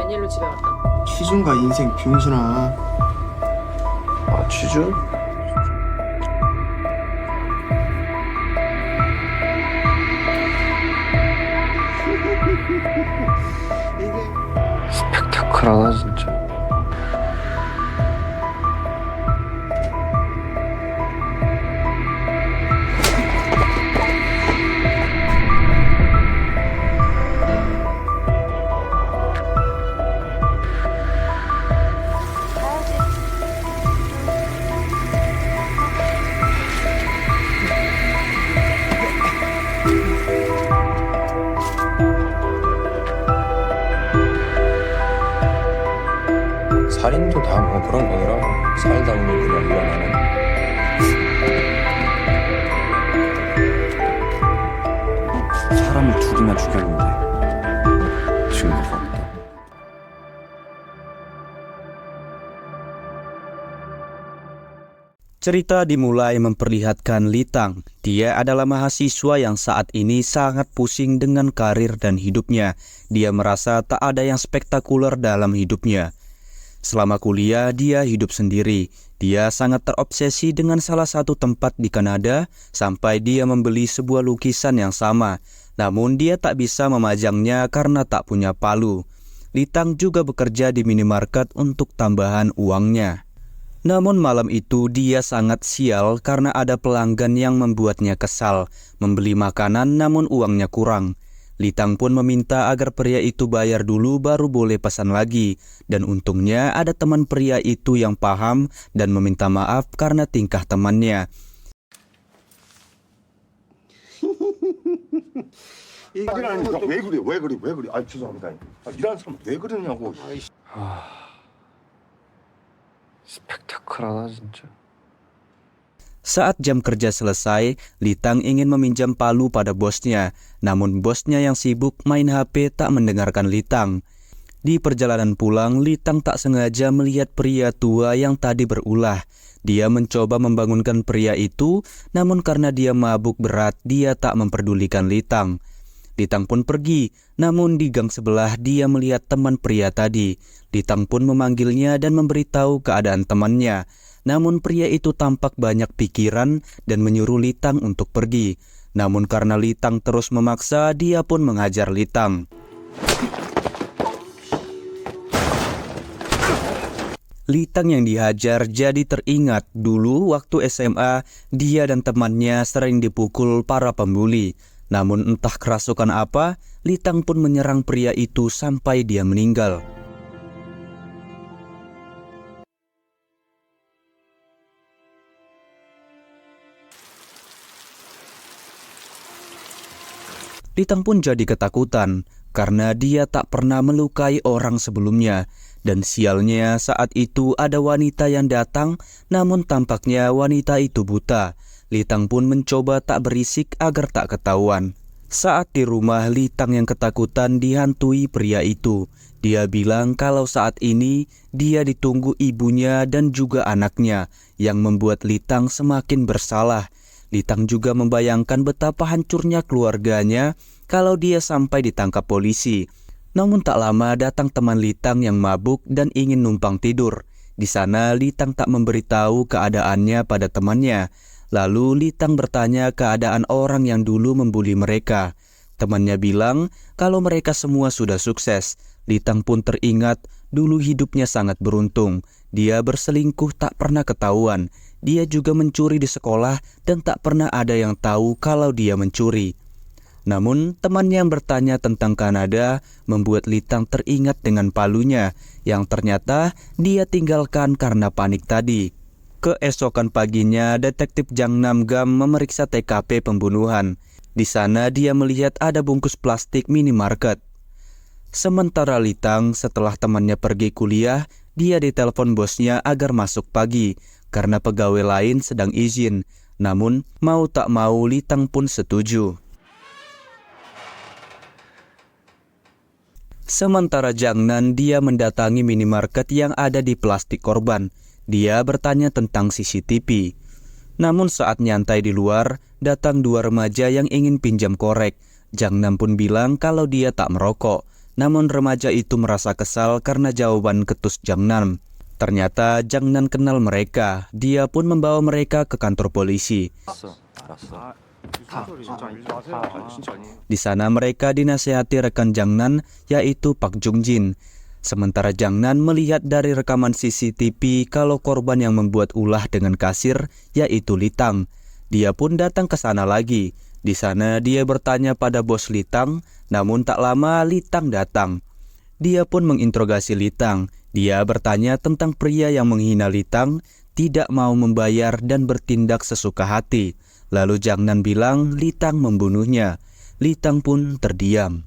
웬일로 집에 왔다? 취준가 인생 병신아. 아, 취준? 스펙타클하다 진짜. 살인도 다 뭐 그런 거더라고. 살다 보면 그냥 일어나는. 사람을 죽이나 죽였는데 증거가 없다. Cerita dimulai memperlihatkan Litang. Dia adalah mahasiswa yang saat ini sangat pusing dengan karir dan hidupnya. Dia merasa tak ada yang spektakuler dalam hidupnya. Selama kuliah, dia hidup sendiri. Dia sangat terobsesi dengan salah satu tempat di Kanada sampai dia membeli sebuah lukisan yang sama. Namun dia tak bisa memajangnya karena tak punya palu. Litang juga bekerja di minimarket untuk tambahan uangnya. Namun malam itu dia sangat sial karena ada pelanggan yang membuatnya kesal. Membeli makanan namun uangnya kurang. Litang pun meminta agar pria itu bayar dulu baru boleh pesan lagi. Dan untungnya ada teman pria itu yang paham dan meminta maaf karena tingkah temannya. 일하니까 왜 그래? 왜 그래? 왜 그래? 아 죄송합니다. 일하는 사람 왜 그러냐고. 스펙타클하다 진짜. Saat jam kerja selesai, Litang ingin meminjam palu pada bosnya. Namun bosnya yang sibuk main HP tak mendengarkan Litang. Di perjalanan pulang, Litang tak sengaja melihat pria tua yang tadi berulah. Dia mencoba membangunkan pria itu, namun karena dia mabuk berat, dia tak memperdulikan Litang. Litang pun pergi, namun di gang sebelah dia melihat teman pria tadi. Litang pun memanggilnya dan memberitahu keadaan temannya. Namun pria itu tampak banyak pikiran dan menyuruh Litang untuk pergi. Namun karena Litang terus memaksa, dia pun menghajar Litang. Litang yang dihajar jadi teringat dulu waktu SMA dia dan temannya sering dipukul para pembuli. Namun entah kerasukan apa, Litang pun menyerang pria itu sampai dia meninggal. Litang pun jadi ketakutan karena dia tak pernah melukai orang sebelumnya. Dan sialnya saat itu ada wanita yang datang, namun tampaknya wanita itu buta. Litang pun mencoba tak berisik agar tak ketahuan. Saat di rumah, Litang yang ketakutan dihantui pria itu. Dia bilang kalau saat ini dia ditunggu ibunya dan juga anaknya, yang membuat Litang semakin bersalah. Litang juga membayangkan betapa hancurnya keluarganya kalau dia sampai ditangkap polisi. Namun tak lama datang teman Litang yang mabuk dan ingin numpang tidur. Di sana Litang tak memberitahu keadaannya pada temannya. Lalu Litang bertanya keadaan orang yang dulu membuli mereka. Temannya bilang kalau mereka semua sudah sukses. Litang pun teringat dulu hidupnya sangat beruntung. Dia berselingkuh tak pernah ketahuan. Dia juga mencuri di sekolah dan tak pernah ada yang tahu kalau dia mencuri. Namun temannya yang bertanya tentang Kanada membuat Litang teringat dengan palunya yang ternyata dia tinggalkan karena panik tadi. Keesokan paginya, detektif Jang Nam-gam memeriksa TKP pembunuhan. Di sana dia melihat ada bungkus plastik minimarket. Sementara Litang setelah temannya pergi kuliah, dia ditelepon bosnya agar masuk pagi karena pegawai lain sedang izin. Namun mau tak mau Litang pun setuju. Sementara Jang Nan dia mendatangi minimarket yang ada di plastik korban. Dia bertanya tentang CCTV. Namun saat nyantai di luar, datang dua remaja yang ingin pinjam korek. Jang Nam pun bilang kalau dia tak merokok. Namun remaja itu merasa kesal karena jawaban ketus Jangnan. Ternyata Jangnan kenal mereka. Dia pun membawa mereka ke kantor polisi. Di sana mereka dinasehati rekan Jangnan, yaitu Pak Jungjin. Sementara Jangnan melihat dari rekaman CCTV kalau korban yang membuat ulah dengan kasir, yaitu Litang. Dia pun datang ke sana lagi. Di sana dia bertanya pada bos Litang, namun tak lama Litang datang. Dia pun menginterogasi Litang. Dia bertanya tentang pria yang menghina Litang, tidak mau membayar dan bertindak sesuka hati. Lalu Jangnan bilang Litang membunuhnya. Litang pun terdiam.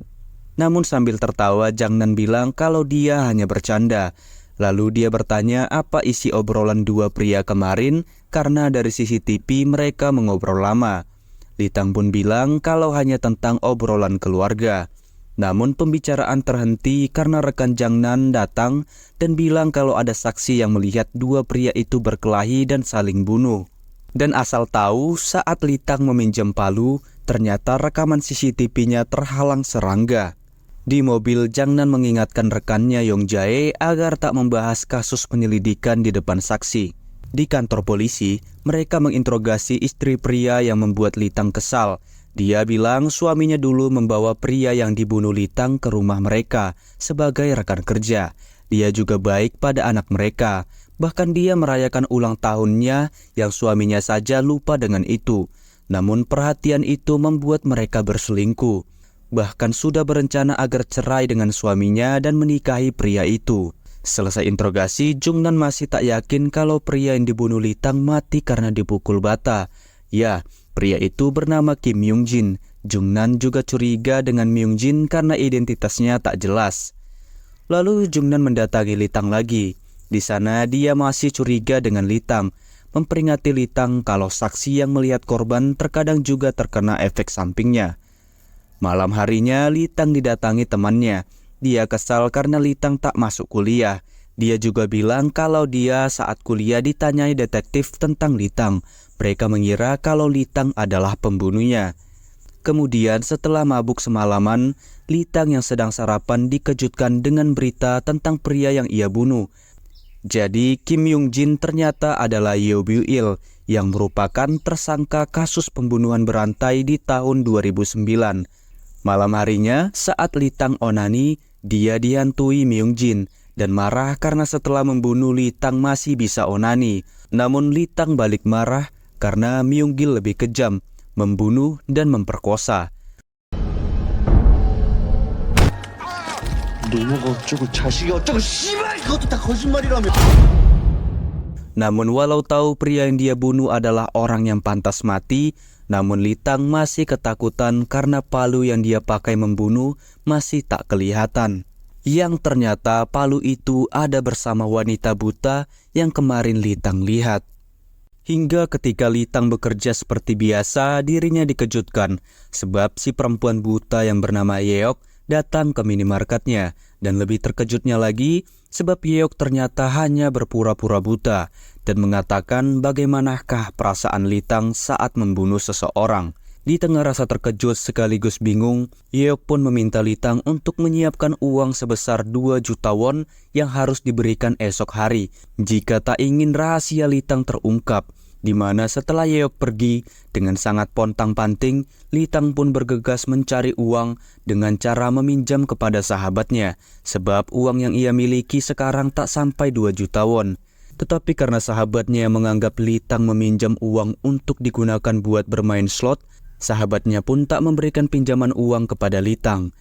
Namun sambil tertawa Jangnan bilang kalau dia hanya bercanda. Lalu dia bertanya apa isi obrolan dua pria kemarin karena dari CCTV mereka mengobrol lama. Litang pun bilang kalau hanya tentang obrolan keluarga. Namun pembicaraan terhenti karena rekan Jangnan datang dan bilang kalau ada saksi yang melihat dua pria itu berkelahi dan saling bunuh. Dan asal tahu saat Litang meminjam palu, ternyata rekaman CCTV-nya terhalang serangga. Di mobil, Jangnan mengingatkan rekannya Yong Jae agar tak membahas kasus penyelidikan di depan saksi. Di kantor polisi, mereka menginterogasi istri pria yang membuat Litang kesal. Dia bilang suaminya dulu membawa pria yang dibunuh Litang ke rumah mereka sebagai rekan kerja. Dia juga baik pada anak mereka. Bahkan dia merayakan ulang tahunnya yang suaminya saja lupa dengan itu. Namun perhatian itu membuat mereka berselingkuh. Bahkan sudah berencana agar cerai dengan suaminya dan menikahi pria itu. Selesai interogasi, Jungnan masih tak yakin kalau pria yang dibunuh Litang mati karena dipukul bata. Ya, pria itu bernama Kim Myung-jin. Jungnan juga curiga dengan Myung-jin karena identitasnya tak jelas. Lalu Jungnan mendatangi Litang lagi. Di sana dia masih curiga dengan Litang, memperingati Litang kalau saksi yang melihat korban terkadang juga terkena efek sampingnya. Malam harinya Litang didatangi temannya. Dia kesal karena Litang tak masuk kuliah. Dia juga bilang kalau dia saat kuliah ditanyai detektif tentang Litang. Mereka mengira kalau Litang adalah pembunuhnya. Kemudian setelah mabuk semalaman, Litang yang sedang sarapan dikejutkan dengan berita tentang pria yang ia bunuh. Jadi Kim Myung-jin ternyata adalah Yeo Byu-il yang merupakan tersangka kasus pembunuhan berantai di tahun 2009. Malam harinya saat Litang onani, dia dihantui Myung-jin dan marah karena setelah membunuh Litang masih bisa onani. Namun Litang balik marah karena Myung-gil lebih kejam, membunuh dan memperkosa. 너무가 어쩌고 자식이 어쩌고 씨발 그것도 다 거짓말이라며. Namun walau tahu pria yang dia bunuh adalah orang yang pantas mati, namun Litang masih ketakutan karena palu yang dia pakai membunuh masih tak kelihatan. Yang ternyata palu itu ada bersama wanita buta yang kemarin Litang lihat. Hingga ketika Litang bekerja seperti biasa, dirinya dikejutkan sebab si perempuan buta yang bernama Yeok datang ke minimarketnya. Dan lebih terkejutnya lagi sebab Yeok ternyata hanya berpura-pura buta dan mengatakan bagaimanakah perasaan Litang saat membunuh seseorang. Di tengah rasa terkejut sekaligus bingung, Yeok pun meminta Litang untuk menyiapkan uang sebesar 2 juta won yang harus diberikan esok hari jika tak ingin rahasia Litang terungkap. Di mana setelah Yeok pergi dengan sangat pontang-panting, Litang pun bergegas mencari uang dengan cara meminjam kepada sahabatnya, sebab uang yang ia miliki sekarang tak sampai 2 juta won. Tetapi karena sahabatnya menganggap Litang meminjam uang untuk digunakan buat bermain slot, sahabatnya pun tak memberikan pinjaman uang kepada Litang.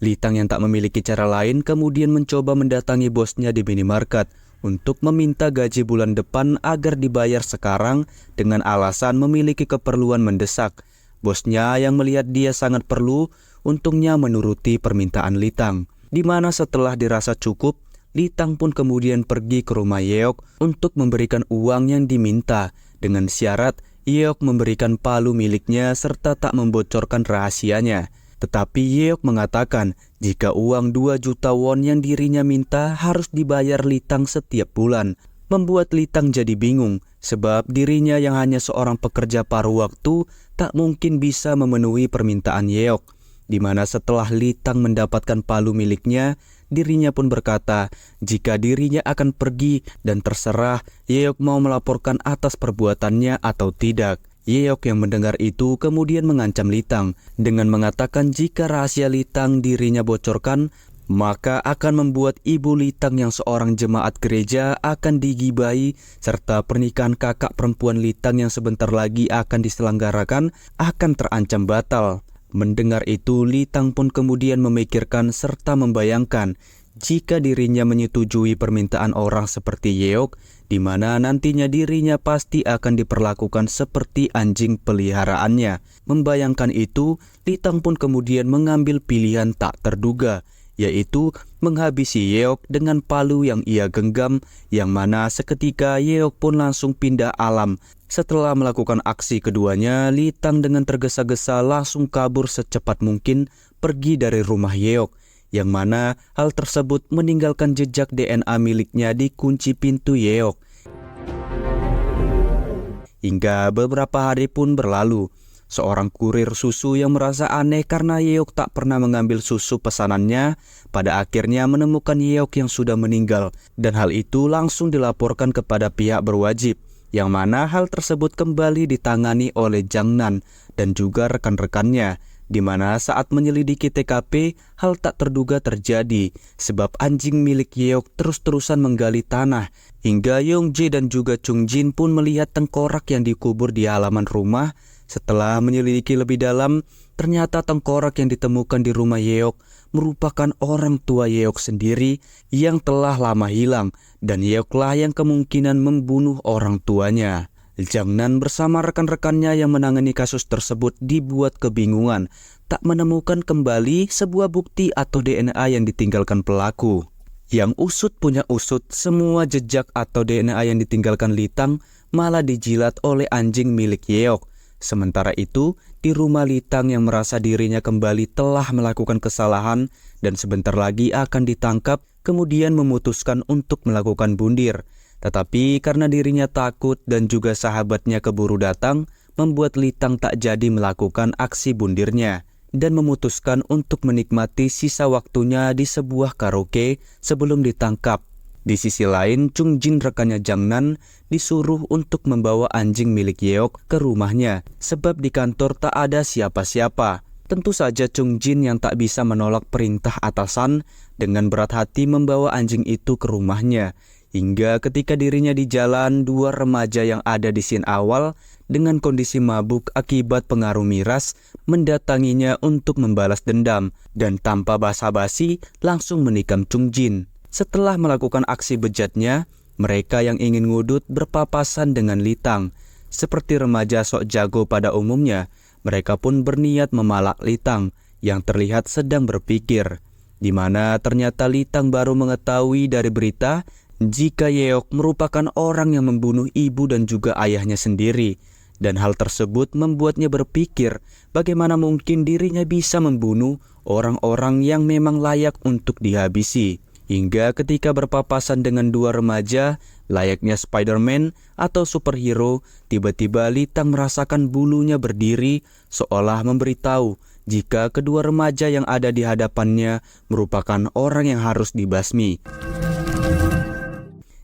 Litang yang tak memiliki cara lain kemudian mencoba mendatangi bosnya di minimarket untuk meminta gaji bulan depan agar dibayar sekarang dengan alasan memiliki keperluan mendesak. Bosnya yang melihat dia sangat perlu, untungnya menuruti permintaan Litang. Di mana setelah dirasa cukup, Litang pun kemudian pergi ke rumah Yeok untuk memberikan uang yang diminta dengan syarat Yeok memberikan palu miliknya serta tak membocorkan rahasianya. Tetapi Yeok mengatakan jika uang 2 juta won yang dirinya minta harus dibayar Litang setiap bulan. Membuat Litang jadi bingung sebab dirinya yang hanya seorang pekerja paruh waktu tak mungkin bisa memenuhi permintaan Yeok. di mana setelah Litang mendapatkan palu miliknya, dirinya pun berkata jika dirinya akan pergi dan terserah Yeok mau melaporkan atas perbuatannya atau tidak. Yeok yang mendengar itu kemudian mengancam Litang dengan mengatakan jika rahasia Litang dirinya bocorkan, maka akan membuat ibu Litang yang seorang jemaat gereja akan digibahi, serta pernikahan kakak perempuan Litang yang sebentar lagi akan diselenggarakan akan terancam batal. Mendengar itu, Litang pun kemudian memikirkan serta membayangkan jika dirinya menyetujui permintaan orang seperti Yeok, di mana nantinya dirinya pasti akan diperlakukan seperti anjing peliharaannya. Membayangkan itu, Litang pun kemudian mengambil pilihan tak terduga, yaitu menghabisi Yeok dengan palu yang ia genggam, yang mana seketika Yeok pun langsung pindah alam. Setelah melakukan aksi keduanya, Litang dengan tergesa-gesa langsung kabur secepat mungkin pergi dari rumah Yeok, yang mana hal tersebut meninggalkan jejak DNA miliknya di kunci pintu Yeok. Hingga beberapa hari pun berlalu. Seorang kurir susu yang merasa aneh karena Yeok tak pernah mengambil susu pesanannya, pada akhirnya menemukan Yeok yang sudah meninggal, dan hal itu langsung dilaporkan kepada pihak berwajib, yang mana hal tersebut kembali ditangani oleh Jang Nan dan juga rekan-rekannya, di mana saat menyelidiki TKP, hal tak terduga terjadi, sebab anjing milik Yeok terus-terusan menggali tanah, hingga Yongjae dan juga Chung Jin pun melihat tengkorak yang dikubur di halaman rumah. Setelah menyelidiki lebih dalam, ternyata tengkorak yang ditemukan di rumah Yeok merupakan orang tua Yeok sendiri yang telah lama hilang, dan Yeoklah yang kemungkinan membunuh orang tuanya. Jang Nan bersama rekan-rekannya yang menangani kasus tersebut dibuat kebingungan, tak menemukan kembali sebuah bukti atau DNA yang ditinggalkan pelaku. Yang usut punya usut, semua jejak atau DNA yang ditinggalkan Litang malah dijilat oleh anjing milik Yeok. Sementara itu, di rumah Litang yang merasa dirinya kembali telah melakukan kesalahan dan sebentar lagi akan ditangkap, kemudian memutuskan untuk melakukan bundir. Tetapi karena dirinya takut dan juga sahabatnya keburu datang, membuat Litang tak jadi melakukan aksi bundirnya dan memutuskan untuk menikmati sisa waktunya di sebuah karaoke sebelum ditangkap. Di sisi lain, Chung Jin rekannya Jang Nan disuruh untuk membawa anjing milik Yeok ke rumahnya, sebab di kantor tak ada siapa-siapa. Tentu saja Chung Jin yang tak bisa menolak perintah atasan dengan berat hati membawa anjing itu ke rumahnya. Hingga ketika dirinya di jalan, dua remaja yang ada di scene awal dengan kondisi mabuk akibat pengaruh miras mendatanginya untuk membalas dendam dan tanpa basa-basi langsung menikam Chung Jin. Setelah melakukan aksi bejatnya, mereka yang ingin ngudut berpapasan dengan Litang. Seperti remaja sok jago pada umumnya, mereka pun berniat memalak Litang yang terlihat sedang berpikir, di mana ternyata Litang baru mengetahui dari berita jika Yeok merupakan orang yang membunuh ibu dan juga ayahnya sendiri. Dan hal tersebut membuatnya berpikir bagaimana mungkin dirinya bisa membunuh orang-orang yang memang layak untuk dihabisi. Hingga ketika berpapasan dengan dua remaja, layaknya Spider-Man atau superhero, tiba-tiba Litang merasakan bulunya berdiri seolah memberitahu jika kedua remaja yang ada di hadapannya merupakan orang yang harus dibasmi.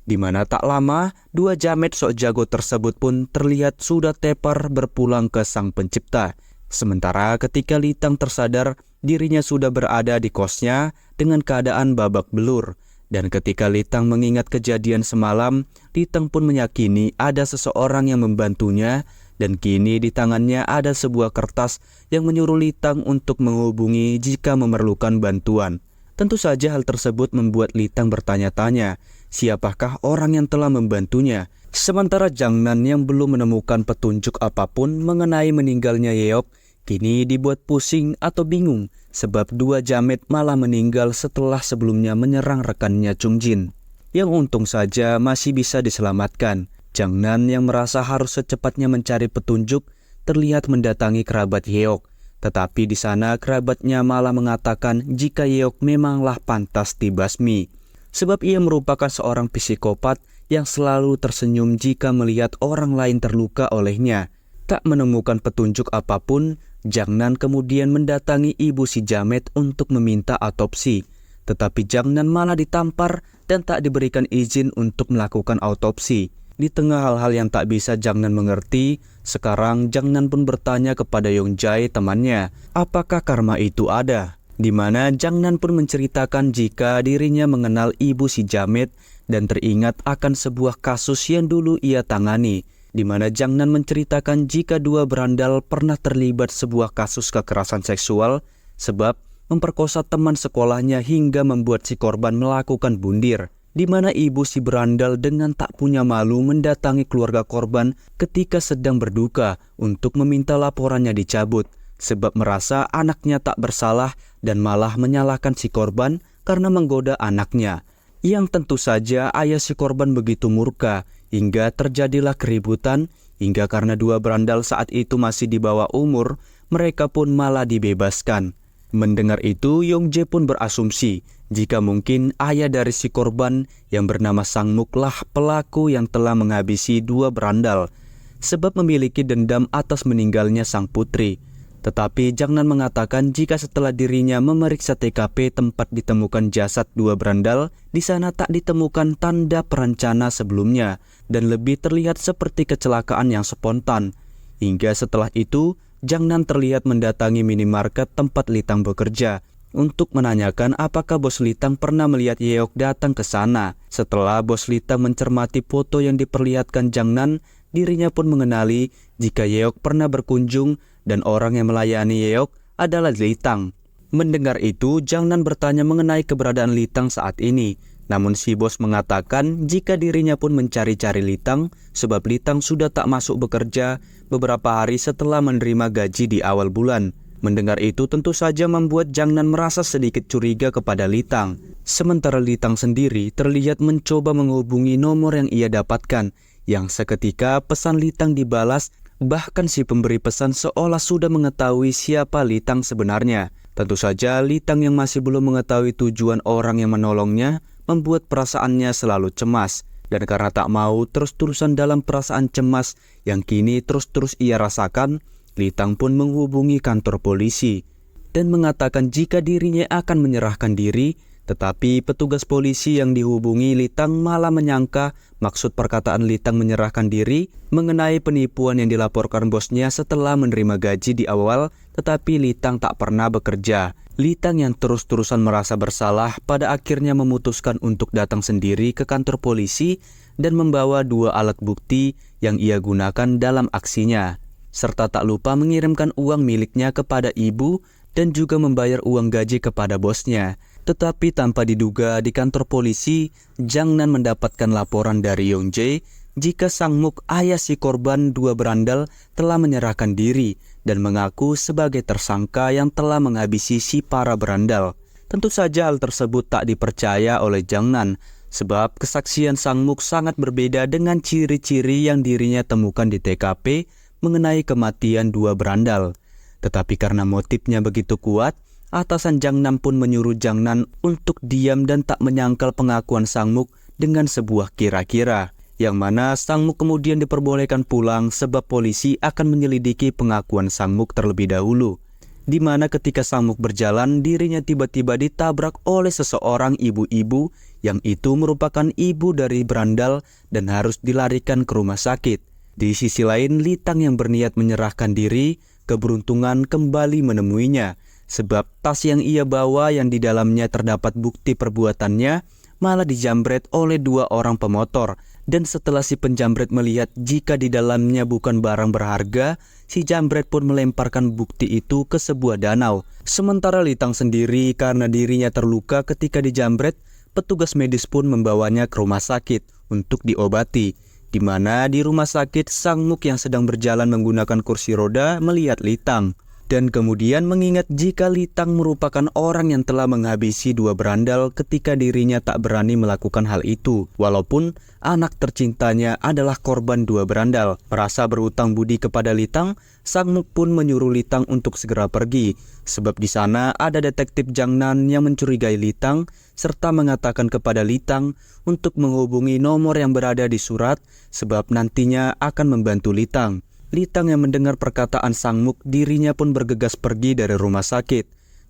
Di mana tak lama, dua jamet sok jago tersebut pun terlihat sudah tepar berpulang ke Sang Pencipta. Sementara ketika Litang tersadar, dirinya sudah berada di kosnya dengan keadaan babak belur. Dan ketika Litang mengingat kejadian semalam, Litang pun meyakini ada seseorang yang membantunya, dan kini di tangannya ada sebuah kertas yang menyuruh Litang untuk menghubungi jika memerlukan bantuan. Tentu saja hal tersebut membuat Litang bertanya-tanya, siapakah orang yang telah membantunya? Sementara Jang Nan yang belum menemukan petunjuk apapun mengenai meninggalnya Yeok, kini dibuat pusing atau bingung sebab dua jamet malah meninggal setelah sebelumnya menyerang rekannya Chung Jin. Yang untung saja masih bisa diselamatkan. Jang Nan yang merasa harus secepatnya mencari petunjuk terlihat mendatangi kerabat Yeok. Tetapi di sana kerabatnya malah mengatakan jika Yeok memanglah pantas dibasmi. Sebab ia merupakan seorang psikopat yang selalu tersenyum jika melihat orang lain terluka olehnya. Tak menemukan petunjuk apapun, Jangnan kemudian mendatangi ibu si Jamet untuk meminta otopsi. Tetapi Jangnan malah ditampar dan tak diberikan izin untuk melakukan otopsi. Di tengah hal-hal yang tak bisa Jangnan mengerti, sekarang Jangnan pun bertanya kepada Yongjae temannya, apakah karma itu ada? Di mana Jangnan pun menceritakan jika dirinya mengenal ibu si Jamet dan teringat akan sebuah kasus yang dulu ia tangani, di mana Jangnan menceritakan jika dua berandal pernah terlibat sebuah kasus kekerasan seksual sebab memperkosa teman sekolahnya hingga membuat si korban melakukan bundir, di mana ibu si berandal dengan tak punya malu mendatangi keluarga korban ketika sedang berduka untuk meminta laporannya dicabut sebab merasa anaknya tak bersalah dan malah menyalahkan si korban karena menggoda anaknya. Yang tentu saja ayah si korban begitu murka hingga terjadilah keributan hingga karena dua berandal saat itu masih di bawah umur, mereka pun malah dibebaskan. Mendengar itu, Yongjae pun berasumsi jika mungkin ayah dari si korban yang bernama Sangmuk lah pelaku yang telah menghabisi dua berandal sebab memiliki dendam atas meninggalnya sang putri. Tetapi Jangnan mengatakan jika setelah dirinya memeriksa TKP tempat ditemukan jasad dua berandal, di sana tak ditemukan tanda perencana sebelumnya dan lebih terlihat seperti kecelakaan yang spontan. Hingga setelah itu, Jangnan terlihat mendatangi minimarket tempat Litang bekerja untuk menanyakan apakah bos Litang pernah melihat Yeok datang ke sana. Setelah bos Litang mencermati foto yang diperlihatkan Jangnan, dirinya pun mengenali jika Yeok pernah berkunjung dan orang yang melayani Yeok adalah Litang. Mendengar itu, Jangnan bertanya mengenai keberadaan Litang saat ini. Namun si bos mengatakan jika dirinya pun mencari-cari Litang sebab Litang sudah tak masuk bekerja beberapa hari setelah menerima gaji di awal bulan. Mendengar itu tentu saja membuat Jangnan merasa sedikit curiga kepada Litang. Sementara Litang sendiri terlihat mencoba menghubungi nomor yang ia dapatkan, yang seketika pesan Litang dibalas. Bahkan si pemberi pesan seolah sudah mengetahui siapa Litang sebenarnya. Tentu saja Litang yang masih belum mengetahui tujuan orang yang menolongnya membuat perasaannya selalu cemas. Dan karena tak mau terus-terusan dalam perasaan cemas yang kini terus-terus ia rasakan, Litang pun menghubungi kantor polisi dan mengatakan jika dirinya akan menyerahkan diri. Tetapi petugas polisi yang dihubungi Litang malah menyangka maksud perkataan Litang menyerahkan diri mengenai penipuan yang dilaporkan bosnya setelah menerima gaji di awal, tetapi Litang tak pernah bekerja. Litang yang terus-terusan merasa bersalah pada akhirnya memutuskan untuk datang sendiri ke kantor polisi dan membawa dua alat bukti yang ia gunakan dalam aksinya, serta tak lupa mengirimkan uang miliknya kepada ibu dan juga membayar uang gaji kepada bosnya. Tetapi tanpa diduga di kantor polisi, Jangnan mendapatkan laporan dari Yongjae jika Sangmuk ayah si korban dua berandal telah menyerahkan diri dan mengaku sebagai tersangka yang telah menghabisi si para berandal. Tentu saja hal tersebut tak dipercaya oleh Jangnan sebab kesaksian Sangmuk sangat berbeda dengan ciri-ciri yang dirinya temukan di TKP mengenai kematian dua berandal. Tetapi karena motifnya begitu kuat, atasan Jangnan pun menyuruh Jangnan untuk diam dan tak menyangkal pengakuan Sangmuk dengan sebuah kira-kira, yang mana Sangmuk kemudian diperbolehkan pulang sebab polisi akan menyelidiki pengakuan Sangmuk terlebih dahulu. Di mana ketika Sangmuk berjalan, dirinya tiba-tiba ditabrak oleh seseorang ibu-ibu yang itu merupakan ibu dari berandal dan harus dilarikan ke rumah sakit. Di sisi lain, Litang yang berniat menyerahkan diri, keberuntungan kembali menemuinya. Sebab tas yang ia bawa yang di dalamnya terdapat bukti perbuatannya malah dijambret oleh dua orang pemotor. Dan setelah si penjambret melihat jika di dalamnya bukan barang berharga, si jambret pun melemparkan bukti itu ke sebuah danau. Sementara Litang sendiri karena dirinya terluka ketika dijambret, petugas medis pun membawanya ke rumah sakit untuk diobati. Di mana di rumah sakit Sangmuk yang sedang berjalan menggunakan kursi roda melihat Litang. Dan kemudian mengingat jika Litang merupakan orang yang telah menghabisi dua berandal ketika dirinya tak berani melakukan hal itu. Walaupun anak tercintanya adalah korban dua berandal. Merasa berutang budi kepada Litang, Sangmuk pun menyuruh Litang untuk segera pergi. Sebab di sana ada detektif Jangnan yang mencurigai Litang serta mengatakan kepada Litang untuk menghubungi nomor yang berada di surat sebab nantinya akan membantu Litang. Litang yang mendengar perkataan Sang Muk, dirinya pun bergegas pergi dari rumah sakit.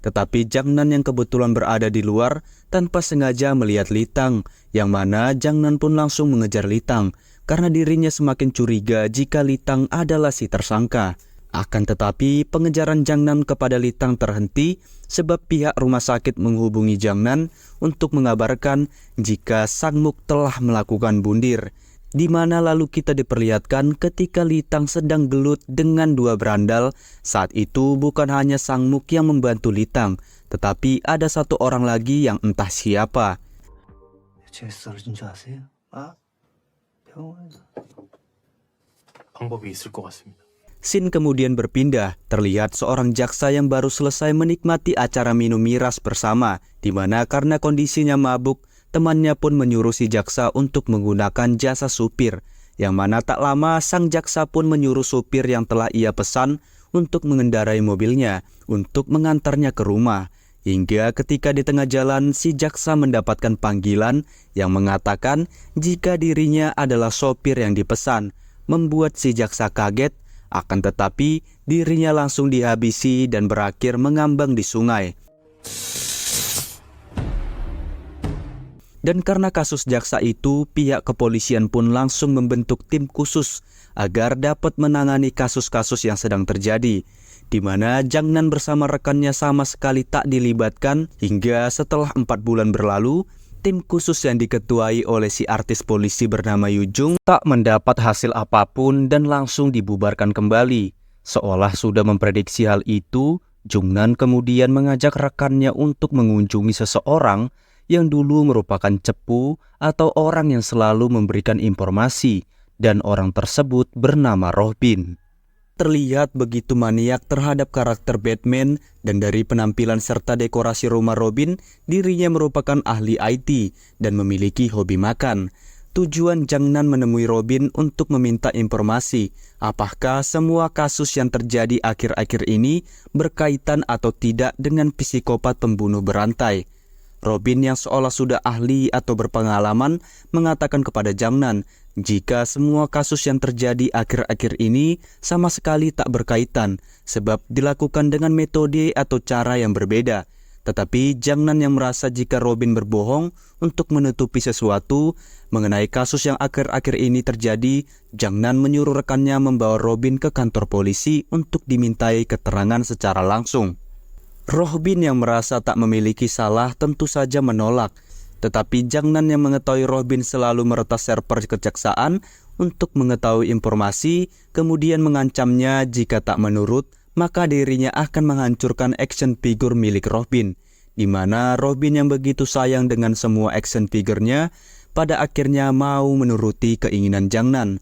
Tetapi Jangnan yang kebetulan berada di luar tanpa sengaja melihat Litang, yang mana Jangnan pun langsung mengejar Litang karena dirinya semakin curiga jika Litang adalah si tersangka. Akan tetapi pengejaran Jangnan kepada Litang terhenti sebab pihak rumah sakit menghubungi Jangnan untuk mengabarkan jika Sang Muk telah melakukan bundir, di mana lalu kita diperlihatkan ketika Litang sedang gelut dengan dua berandal. Saat itu bukan hanya Sang Muk yang membantu Litang, tetapi ada satu orang lagi yang entah siapa. 제 쓰러진 줄 아세요? 아, 병원에서. 방법이 있을 것 같습니다. Scene kemudian berpindah, terlihat seorang jaksa yang baru selesai menikmati acara minum miras bersama, di mana karena kondisinya mabuk, temannya pun menyuruh si jaksa untuk menggunakan jasa supir, yang mana tak lama sang jaksa pun menyuruh supir yang telah ia pesan untuk mengendarai mobilnya untuk mengantarnya ke rumah. Hingga ketika di tengah jalan si jaksa mendapatkan panggilan yang mengatakan jika dirinya adalah sopir yang dipesan, membuat si jaksa kaget. Akan tetapi dirinya langsung dihabisi dan berakhir mengambang di sungai. Dan karena kasus jaksa itu, pihak kepolisian pun langsung membentuk tim khusus agar dapat menangani kasus-kasus yang sedang terjadi, di mana Jangnan bersama rekannya sama sekali tak dilibatkan hingga setelah 4 bulan berlalu, tim khusus yang diketuai oleh si artis polisi bernama Yujung tak mendapat hasil apapun dan langsung dibubarkan kembali. Seolah sudah memprediksi hal itu, Jungnan kemudian mengajak rekannya untuk mengunjungi seseorang yang dulu merupakan cepu atau orang yang selalu memberikan informasi, dan orang tersebut bernama Robin. Terlihat begitu maniak terhadap karakter Batman, dan dari penampilan serta dekorasi rumah Robin, dirinya merupakan ahli IT dan memiliki hobi makan. Tujuan Jangnan menemui Robin untuk meminta informasi apakah semua kasus yang terjadi akhir-akhir ini berkaitan atau tidak dengan psikopat pembunuh berantai. Robin yang seolah sudah ahli atau berpengalaman mengatakan kepada Jangnan jika semua kasus yang terjadi akhir-akhir ini sama sekali tak berkaitan sebab dilakukan dengan metode atau cara yang berbeda. Tetapi Jangnan yang merasa jika Robin berbohong untuk menutupi sesuatu mengenai kasus yang akhir-akhir ini terjadi, Jangnan menyuruh rekannya membawa Robin ke kantor polisi untuk dimintai keterangan secara langsung. Robin yang merasa tak memiliki salah tentu saja menolak, tetapi Jangnan yang mengetahui Robin selalu meretas server kejaksaan untuk mengetahui informasi, kemudian mengancamnya jika tak menurut, maka dirinya akan menghancurkan action figure milik Robin, di mana Robin yang begitu sayang dengan semua action figurnya, pada akhirnya mau menuruti keinginan Jangnan.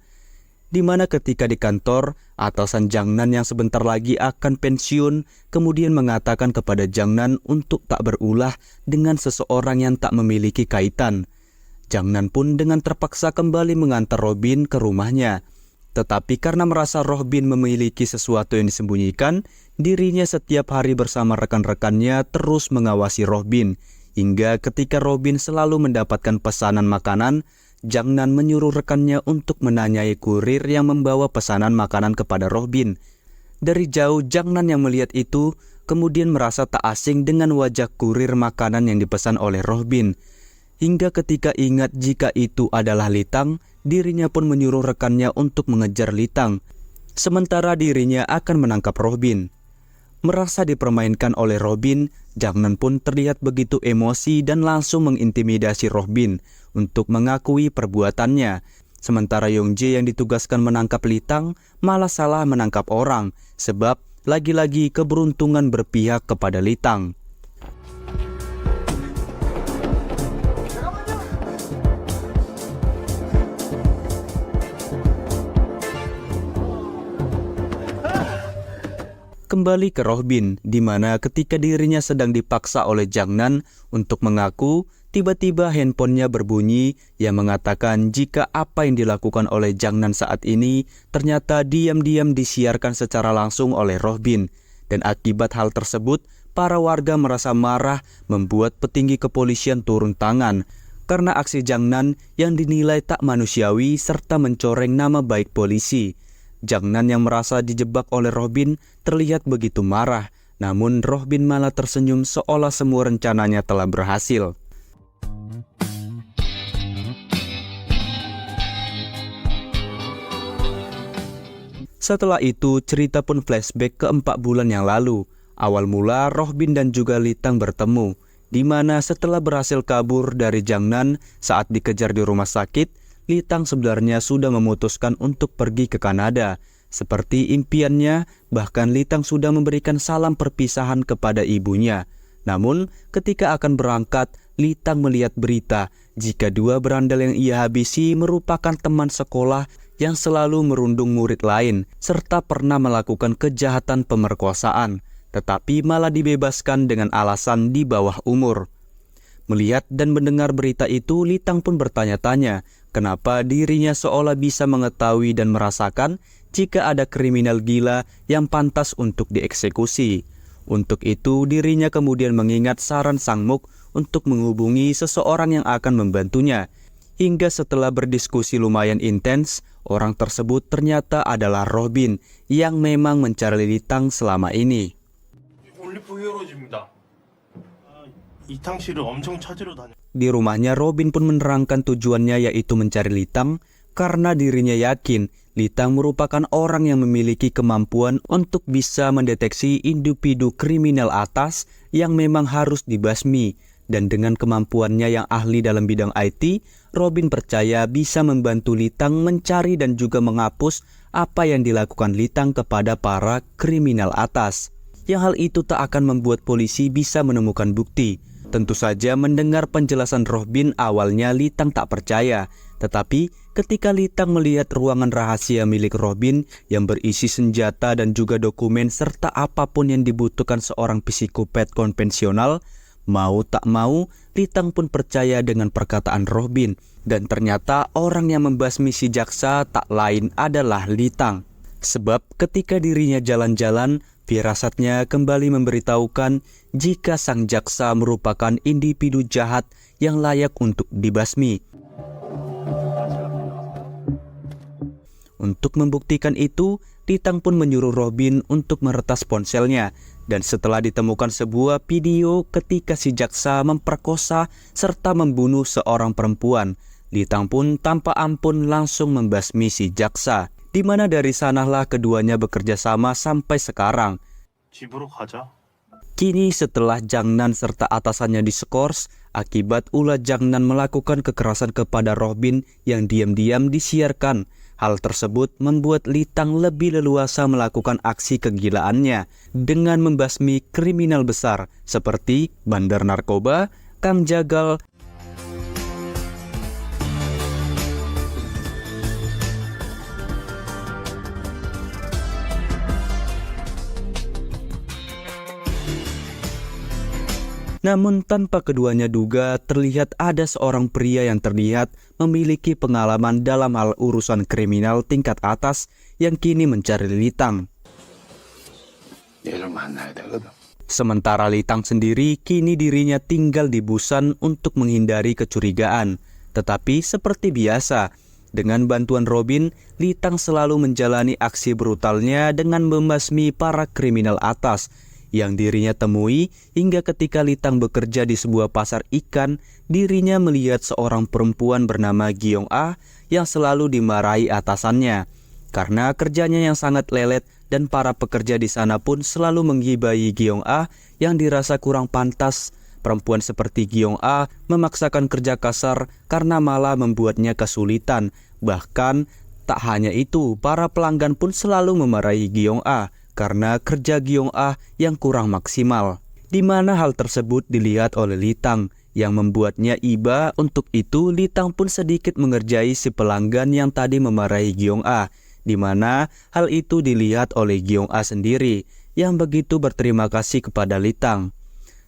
Di mana ketika di kantor, atasan Jangnan yang sebentar lagi akan pensiun kemudian mengatakan kepada Jangnan untuk tak berulah dengan seseorang yang tak memiliki kaitan. Jangnan pun dengan terpaksa kembali mengantar Robin ke rumahnya. Tetapi karena merasa Robin memiliki sesuatu yang disembunyikan, dirinya setiap hari bersama rekan-rekannya terus mengawasi Robin. Hingga ketika Robin selalu mendapatkan pesanan makanan, Jangnan menyuruh rekannya untuk menanyai kurir yang membawa pesanan makanan kepada Robin. Dari jauh Jangnan yang melihat itu kemudian merasa tak asing dengan wajah kurir makanan yang dipesan oleh Robin. Hingga ketika ingat jika itu adalah Litang, dirinya pun menyuruh rekannya untuk mengejar Litang, sementara dirinya akan menangkap Robin. Merasa dipermainkan oleh Robin, Jangnan pun terlihat begitu emosi dan langsung mengintimidasi Robin untuk mengakui perbuatannya. Sementara Yongjae yang ditugaskan menangkap Litang malah salah menangkap orang, sebab lagi-lagi keberuntungan berpihak kepada Litang. Kembali ke Robin, di mana ketika dirinya sedang dipaksa oleh Jangnan untuk mengaku, tiba-tiba handphonenya berbunyi yang mengatakan jika apa yang dilakukan oleh Jangnan saat ini ternyata diam-diam disiarkan secara langsung oleh Robin. Dan akibat hal tersebut, para warga merasa marah membuat petinggi kepolisian turun tangan karena aksi Jangnan yang dinilai tak manusiawi serta mencoreng nama baik polisi. Jangnan yang merasa dijebak oleh Rohbin terlihat begitu marah, namun Rohbin malah tersenyum seolah semua rencananya telah berhasil. Setelah itu, cerita pun flashback ke 4 bulan yang lalu. Awal mula Rohbin dan juga Litang bertemu, di mana setelah berhasil kabur dari Jangnan saat dikejar di rumah sakit, Litang sebenarnya sudah memutuskan untuk pergi ke Kanada. Seperti impiannya, bahkan Litang sudah memberikan salam perpisahan kepada ibunya. Namun, ketika akan berangkat, Litang melihat berita jika 2 berandal yang ia habisi merupakan teman sekolah yang selalu merundung murid lain, serta pernah melakukan kejahatan pemerkosaan, tetapi malah dibebaskan dengan alasan di bawah umur. Melihat dan mendengar berita itu, Litang pun bertanya-tanya, kenapa dirinya seolah bisa mengetahui dan merasakan jika ada kriminal gila yang pantas untuk dieksekusi. Untuk itu, dirinya kemudian mengingat saran Sang Muk untuk menghubungi seseorang yang akan membantunya. Hingga setelah berdiskusi lumayan intens, orang tersebut ternyata adalah Rohbin yang memang mencari Litang selama ini. 올리프 히어로즈입니다. 이탕 씨를 엄청 찾으러 다녀. Di rumahnya, Rohbin pun menerangkan tujuannya yaitu mencari Litang karena dirinya yakin Litang merupakan orang yang memiliki kemampuan untuk bisa mendeteksi individu kriminal atas yang memang harus dibasmi. Dan dengan kemampuannya yang ahli dalam bidang IT, Rohbin percaya bisa membantu Litang mencari dan juga menghapus apa yang dilakukan Litang kepada para kriminal atas. Yang hal itu tak akan membuat polisi bisa menemukan bukti. Tentu saja mendengar penjelasan Rohbin awalnya Litang tak percaya. Tetapi ketika Litang melihat ruangan rahasia milik Rohbin yang berisi senjata dan juga dokumen serta apapun yang dibutuhkan seorang psikopat konvensional, mau tak mau Litang pun percaya dengan perkataan Rohbin. Dan ternyata orang yang membasmi si jaksa tak lain adalah Litang. Sebab ketika dirinya jalan-jalan, firasatnya kembali memberitahukan jika sang jaksa merupakan individu jahat yang layak untuk dibasmi. Untuk membuktikan itu, Litang pun menyuruh Rohbin untuk meretas ponselnya. Dan setelah ditemukan sebuah video ketika si jaksa memperkosa serta membunuh seorang perempuan, Litang pun tanpa ampun langsung membasmi si jaksa. Di mana dari sanalah keduanya bekerja sama sampai sekarang. 집으로 가자. Kini setelah Jangnan serta atasannya diskors, akibat ulah Jangnan melakukan kekerasan kepada Rohbin yang diam-diam disiarkan. Hal tersebut membuat Litang lebih leluasa melakukan aksi kegilaannya dengan membasmi kriminal besar seperti bandar narkoba, Kang Jagal, namun tanpa keduanya duga terlihat ada seorang pria yang terlihat memiliki pengalaman dalam hal urusan kriminal tingkat atas yang kini mencari Litang. 얘를 만나야 되거든. Sementara Litang sendiri kini dirinya tinggal di Busan untuk menghindari kecurigaan. Tetapi seperti biasa, dengan bantuan Rohbin, Litang selalu menjalani aksi brutalnya dengan membasmi para kriminal atas yang dirinya temui hingga ketika Litang bekerja di sebuah pasar ikan, dirinya melihat seorang perempuan bernama Giong Ah yang selalu dimarahi atasannya karena kerjanya yang sangat lelet, dan para pekerja di sana pun selalu menggibahi Giong Ah yang dirasa kurang pantas. Perempuan seperti Giong Ah memaksakan kerja kasar karena malah membuatnya kesulitan. Bahkan tak hanya itu, para pelanggan pun selalu memarahi Giong Ah karena kerja Giong Ah yang kurang maksimal, di mana hal tersebut dilihat oleh Litang yang membuatnya iba. Untuk itu Litang pun sedikit mengerjai si pelanggan yang tadi memarahi Giong Ah, di mana hal itu dilihat oleh Giong Ah sendiri yang begitu berterima kasih kepada Litang.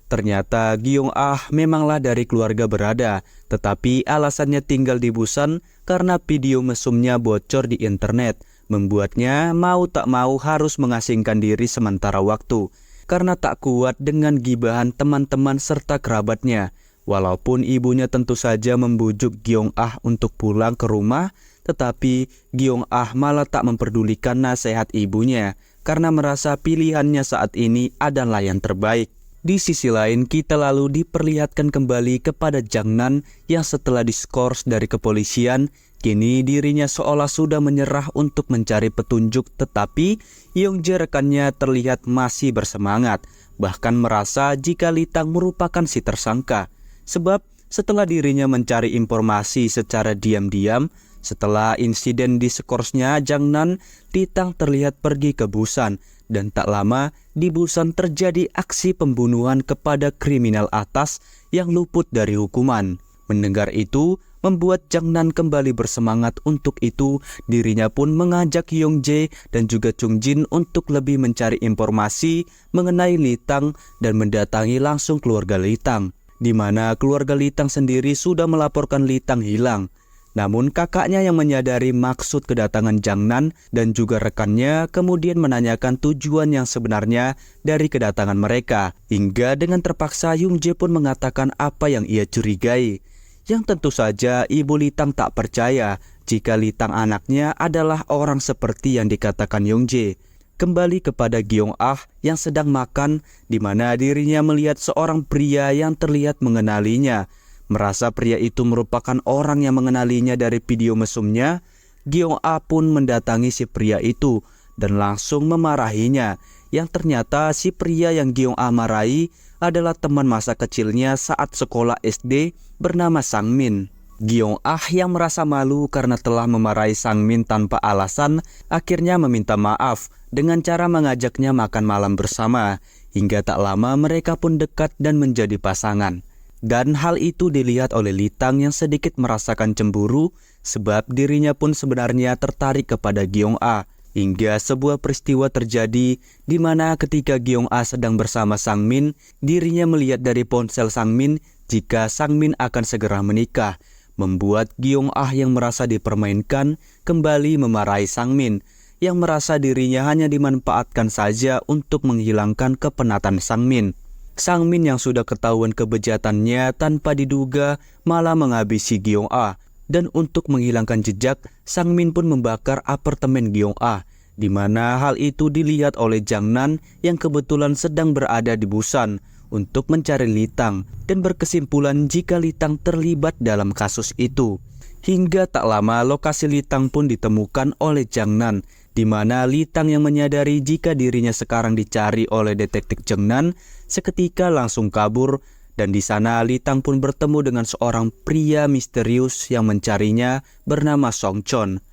Ternyata Giong Ah memanglah dari keluarga berada, tetapi alasannya tinggal di Busan karena video mesumnya bocor di internet, membuatnya mau tak mau harus mengasingkan diri sementara waktu karena tak kuat dengan gibahan teman-teman serta kerabatnya. Walaupun ibunya tentu saja membujuk Giong Ah untuk pulang ke rumah, Tetapi Giong Ah malah tak memperdulikan nasihat ibunya karena merasa pilihannya saat ini adalah yang terbaik. Di sisi lain, kita lalu diperlihatkan kembali kepada Jang Nan yang setelah diskors dari kepolisian, kini dirinya seolah sudah menyerah untuk mencari petunjuk, tetapi Yong Jae rekannya terlihat masih bersemangat, bahkan merasa jika Litang merupakan si tersangka. Sebab setelah dirinya mencari informasi secara diam-diam, setelah insiden di skorsnya Jang Nan, Litang terlihat pergi ke Busan. Dan tak lama di Busan terjadi aksi pembunuhan kepada kriminal atas yang luput dari hukuman. Mendengar itu membuat Jang Nan kembali bersemangat. Untuk itu dirinya pun mengajak Yong Jae dan juga Chung Jin untuk lebih mencari informasi mengenai Litang dan mendatangi langsung keluarga Litang, di mana keluarga Litang sendiri sudah melaporkan Litang hilang. Namun kakaknya yang menyadari maksud kedatangan Jang Nan dan juga rekannya kemudian menanyakan tujuan yang sebenarnya dari kedatangan mereka. Hingga dengan terpaksa Yong Jae pun mengatakan apa yang ia curigai. Yang tentu saja ibu Litang tak percaya jika Litang anaknya adalah orang seperti yang dikatakan Yong Jae. Kembali kepada Giong Ah yang sedang makan, di mana dirinya melihat seorang pria yang terlihat mengenalinya. Merasa pria itu merupakan orang yang mengenalinya dari video mesumnya, Giong Ah pun mendatangi si pria itu dan langsung memarahinya. Yang ternyata si pria yang Giong Ah marahi adalah teman masa kecilnya saat sekolah SD bernama Sang Min. Giong Ah yang merasa malu karena telah memarahi Sang Min tanpa alasan, akhirnya meminta maaf dengan cara mengajaknya makan malam bersama. Hingga tak lama mereka pun dekat dan menjadi pasangan. Dan hal itu dilihat oleh Litang yang sedikit merasakan cemburu sebab dirinya pun sebenarnya tertarik kepada Giong Ah. Hingga sebuah peristiwa terjadi di mana ketika Giong Ah sedang bersama Sang Min, dirinya melihat dari ponsel Sang Min jika Sang Min akan segera menikah, membuat Giong Ah yang merasa dipermainkan kembali memarahi Sang Min yang merasa dirinya hanya dimanfaatkan saja untuk menghilangkan kepenatan Sang Min. Sang Min yang sudah ketahuan kebejatannya tanpa diduga malah menghabisi Giong Ah. Dan untuk menghilangkan jejak, Sang Min pun membakar apartemen Giong Ah, di mana hal itu dilihat oleh Jang Nan yang kebetulan sedang berada di Busan untuk mencari Litang dan berkesimpulan jika Litang terlibat dalam kasus itu. Hingga tak lama lokasi Litang pun ditemukan oleh Jang Nan, di mana Litang yang menyadari jika dirinya sekarang dicari oleh detektif Jang Nan seketika langsung kabur, dan di sana Litang pun bertemu dengan seorang pria misterius yang mencarinya bernama Song Chon,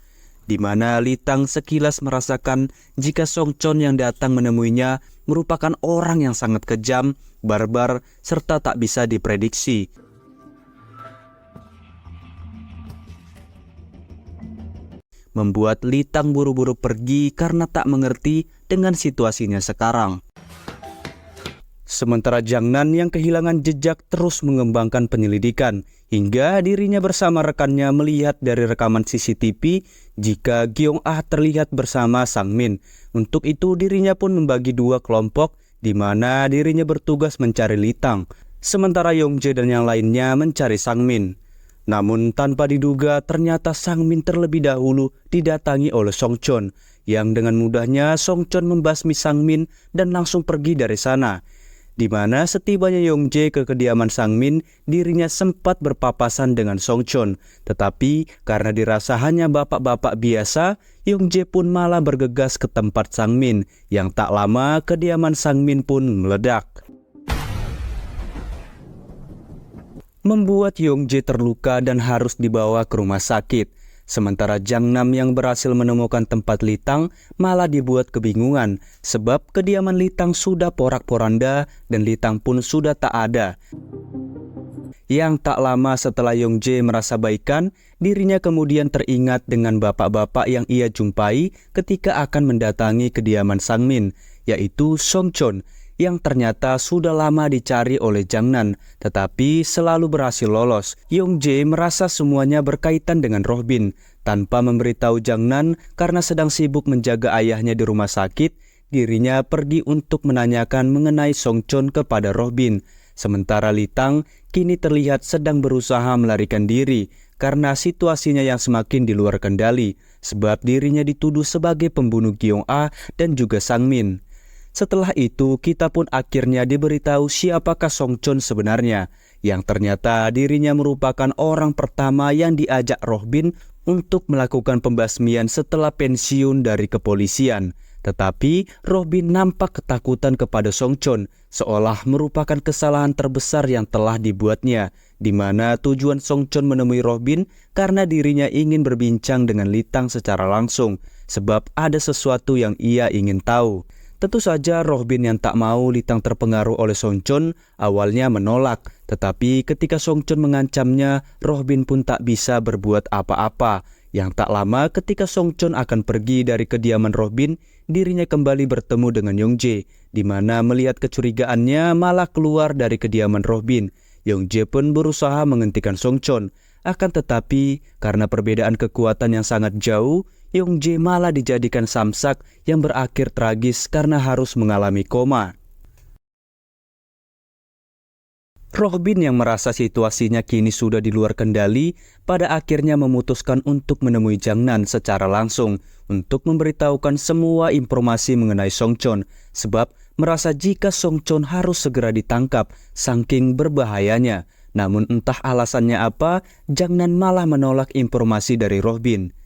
di mana Litang sekilas merasakan jika Song Chon yang datang menemuinya merupakan orang yang sangat kejam, barbar, serta tak bisa diprediksi. Membuat Litang buru-buru pergi karena tak mengerti dengan situasinya sekarang. Sementara Jang Nan yang kehilangan jejak terus mengembangkan penyelidikan hingga dirinya bersama rekannya melihat dari rekaman CCTV jika Giong Ah terlihat bersama Sang Min. Untuk itu dirinya pun membagi dua kelompok di mana dirinya bertugas mencari Litang, sementara Yong Jae dan yang lainnya mencari Sang Min. Namun tanpa diduga ternyata Sang Min terlebih dahulu didatangi oleh Song Chon yang dengan mudahnya Song Chon membasmi Sang Min dan langsung pergi dari sana. Di mana setibanya Yong Jae ke kediaman Sang Min, dirinya sempat berpapasan dengan Song Chon. Tetapi karena dirasa hanya bapak-bapak biasa, Yong Jae pun malah bergegas ke tempat Sang Min. Yang tak lama kediaman Sang Min pun meledak, membuat Yong Jae terluka dan harus dibawa ke rumah sakit. Sementara Jang Nam yang berhasil menemukan tempat Litang malah dibuat kebingungan sebab kediaman Litang sudah porak-poranda dan Litang pun sudah tak ada. Yang tak lama setelah Yong Jae merasa baikan, dirinya kemudian teringat dengan bapak-bapak yang ia jumpai ketika akan mendatangi kediaman Sang Min, yaitu Song Chon, yang ternyata sudah lama dicari oleh Jang Nan, tetapi selalu berhasil lolos. Yong Jae merasa semuanya berkaitan dengan Roh Bin. Tanpa memberitahu Jang Nan karena sedang sibuk menjaga ayahnya di rumah sakit, dirinya pergi untuk menanyakan mengenai Song Chon kepada Roh Bin. Sementara Litang kini terlihat sedang berusaha melarikan diri karena situasinya yang semakin di luar kendali, sebab dirinya dituduh sebagai pembunuh Giong A dan juga Sang Min. Setelah itu, kita pun akhirnya diberitahu siapakah Song Chon sebenarnya, yang ternyata dirinya merupakan orang pertama yang diajak Roh Bin untuk melakukan pembasmian setelah pensiun dari kepolisian. Tetapi Roh Bin nampak ketakutan kepada Song Chon, seolah merupakan kesalahan terbesar yang telah dibuatnya, di mana tujuan Song Chon menemui Roh Bin karena dirinya ingin berbincang dengan Litang secara langsung, sebab ada sesuatu yang ia ingin tahu. Tentu saja Roh Bin yang tak mau Litang terpengaruh oleh Song Chon awalnya menolak, tetapi ketika Song Chon mengancamnya, Roh Bin pun tak bisa berbuat apa-apa. Yang tak lama ketika Song Chon akan pergi dari kediaman Roh Bin, dirinya kembali bertemu dengan Yong Jae, di mana melihat kecurigaannya malah keluar dari kediaman Roh Bin. Yong Jae pun berusaha menghentikan Song Chon, akan tetapi karena perbedaan kekuatan yang sangat jauh, Yong Jae malah dijadikan samsak yang berakhir tragis karena harus mengalami koma. Roh Bin yang merasa situasinya kini sudah di luar kendali, pada akhirnya memutuskan untuk menemui Jang Nan secara langsung untuk memberitahukan semua informasi mengenai Song Chon, sebab merasa jika Song Chon harus segera ditangkap saking berbahayanya. Namun entah alasannya apa, Jang Nan malah menolak informasi dari Roh Bin.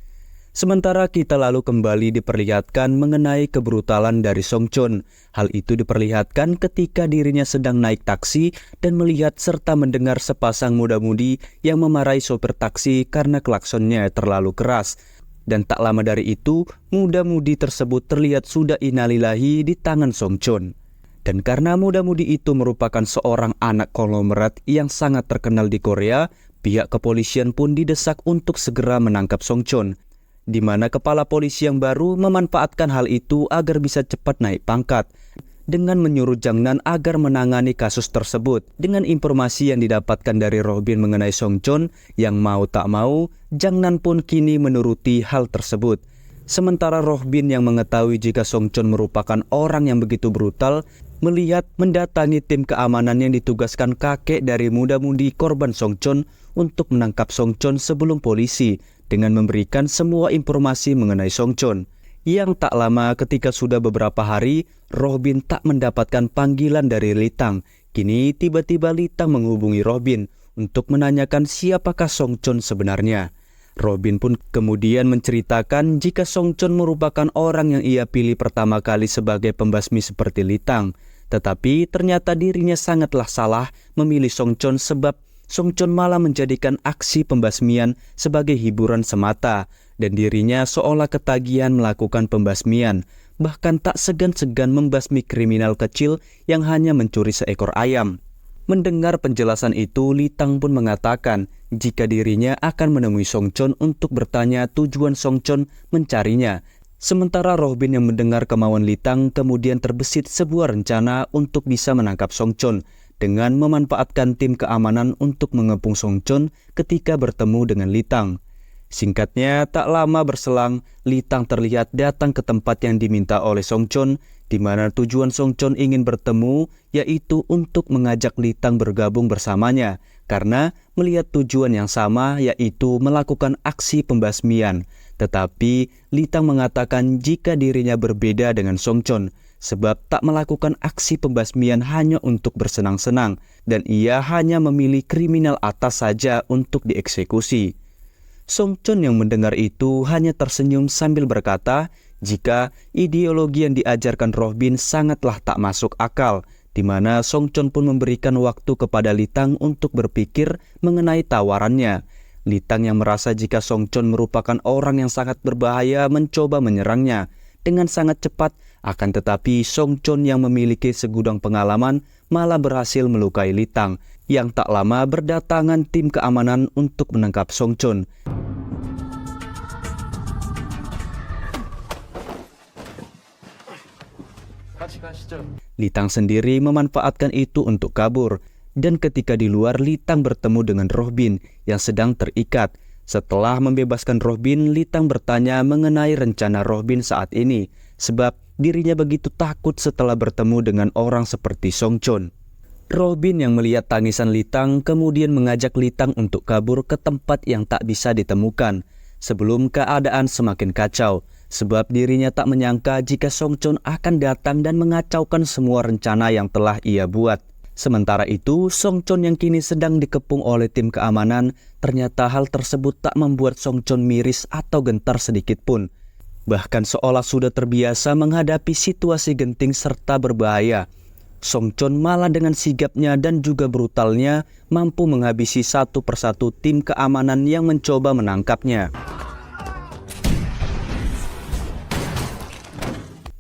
Sementara kita lalu kembali diperlihatkan mengenai kebrutalan dari Song Chon. Hal itu diperlihatkan ketika dirinya sedang naik taksi dan melihat serta mendengar sepasang muda-mudi yang memarahi sopir taksi karena klaksonnya terlalu keras. Dan tak lama dari itu, muda-mudi tersebut terlihat sudah innalillahi di tangan Song Chon. Dan karena muda-mudi itu merupakan seorang anak konglomerat yang sangat terkenal di Korea, pihak kepolisian pun didesak untuk segera menangkap Song Chon, di mana kepala polisi yang baru memanfaatkan hal itu agar bisa cepat naik pangkat, dengan menyuruh Jang Nan agar menangani kasus tersebut. Dengan informasi yang didapatkan dari Roh Bin mengenai Song Chon, yang mau tak mau, Jang Nan pun kini menuruti hal tersebut. Sementara Roh Bin yang mengetahui jika Song Chon merupakan orang yang begitu brutal, melihat mendatangi tim keamanan yang ditugaskan kakek dari muda-mudi korban Song Chon untuk menangkap Song Chon sebelum polisi, dengan memberikan semua informasi mengenai Song Chon. Yang tak lama ketika sudah beberapa hari, Roh Bin tak mendapatkan panggilan dari Litang. Kini tiba-tiba Litang menghubungi Roh Bin untuk menanyakan siapakah Song Chon sebenarnya. Roh Bin pun kemudian menceritakan jika Song Chon merupakan orang yang ia pilih pertama kali sebagai pembasmi seperti Litang. Tetapi ternyata dirinya sangatlah salah memilih Song Chon, sebab Song Chon malah menjadikan aksi pembasmian sebagai hiburan semata, dan dirinya seolah ketagihan melakukan pembasmian, bahkan tak segan-segan membasmi kriminal kecil yang hanya mencuri seekor ayam. Mendengar penjelasan itu, Litang pun mengatakan jika dirinya akan menemui Song Chon untuk bertanya tujuan Song Chon mencarinya. Sementara Roh Bin yang mendengar kemauan Litang kemudian terbesit sebuah rencana untuk bisa menangkap Song Chon, dengan memanfaatkan tim keamanan untuk mengepung Song Chon ketika bertemu dengan Litang. Singkatnya, tak lama berselang, Litang terlihat datang ke tempat yang diminta oleh Song Chon, di mana tujuan Song Chon ingin bertemu, yaitu untuk mengajak Litang bergabung bersamanya, karena melihat tujuan yang sama, yaitu melakukan aksi pembasmian. Tetapi Litang mengatakan jika dirinya berbeda dengan Song Chon, sebab tak melakukan aksi pembasmian hanya untuk bersenang-senang, dan ia hanya memilih kriminal atas saja untuk dieksekusi. Song Chon yang mendengar itu hanya tersenyum sambil berkata jika ideologi yang diajarkan Roh Bin sangatlah tak masuk akal, di mana Song Chon pun memberikan waktu kepada Litang untuk berpikir mengenai tawarannya. Litang yang merasa jika Song Chon merupakan orang yang sangat berbahaya mencoba menyerangnya dengan sangat cepat, akan tetapi Song Chon yang memiliki segudang pengalaman malah berhasil melukai Litang, yang tak lama berdatangan tim keamanan untuk menangkap Song Chon. Litang sendiri memanfaatkan itu untuk kabur, dan ketika di luar Litang bertemu dengan Roh Bin yang sedang terikat. Setelah membebaskan Roh Bin, Litang bertanya mengenai rencana Roh Bin saat ini, sebab dirinya begitu takut setelah bertemu dengan orang seperti Song Chon. Robin yang melihat tangisan Litang kemudian mengajak Litang untuk kabur ke tempat yang tak bisa ditemukan sebelum keadaan semakin kacau, sebab dirinya tak menyangka jika Songchon akan datang dan mengacaukan semua rencana yang telah ia buat. Sementara itu, Songchon yang kini sedang dikepung oleh tim keamanan, ternyata hal tersebut tak membuat Songchon miris atau gentar sedikit pun. Bahkan seolah sudah terbiasa menghadapi situasi genting serta berbahaya. Songchon malah dengan sigapnya dan juga brutalnya mampu menghabisi satu persatu tim keamanan yang mencoba menangkapnya.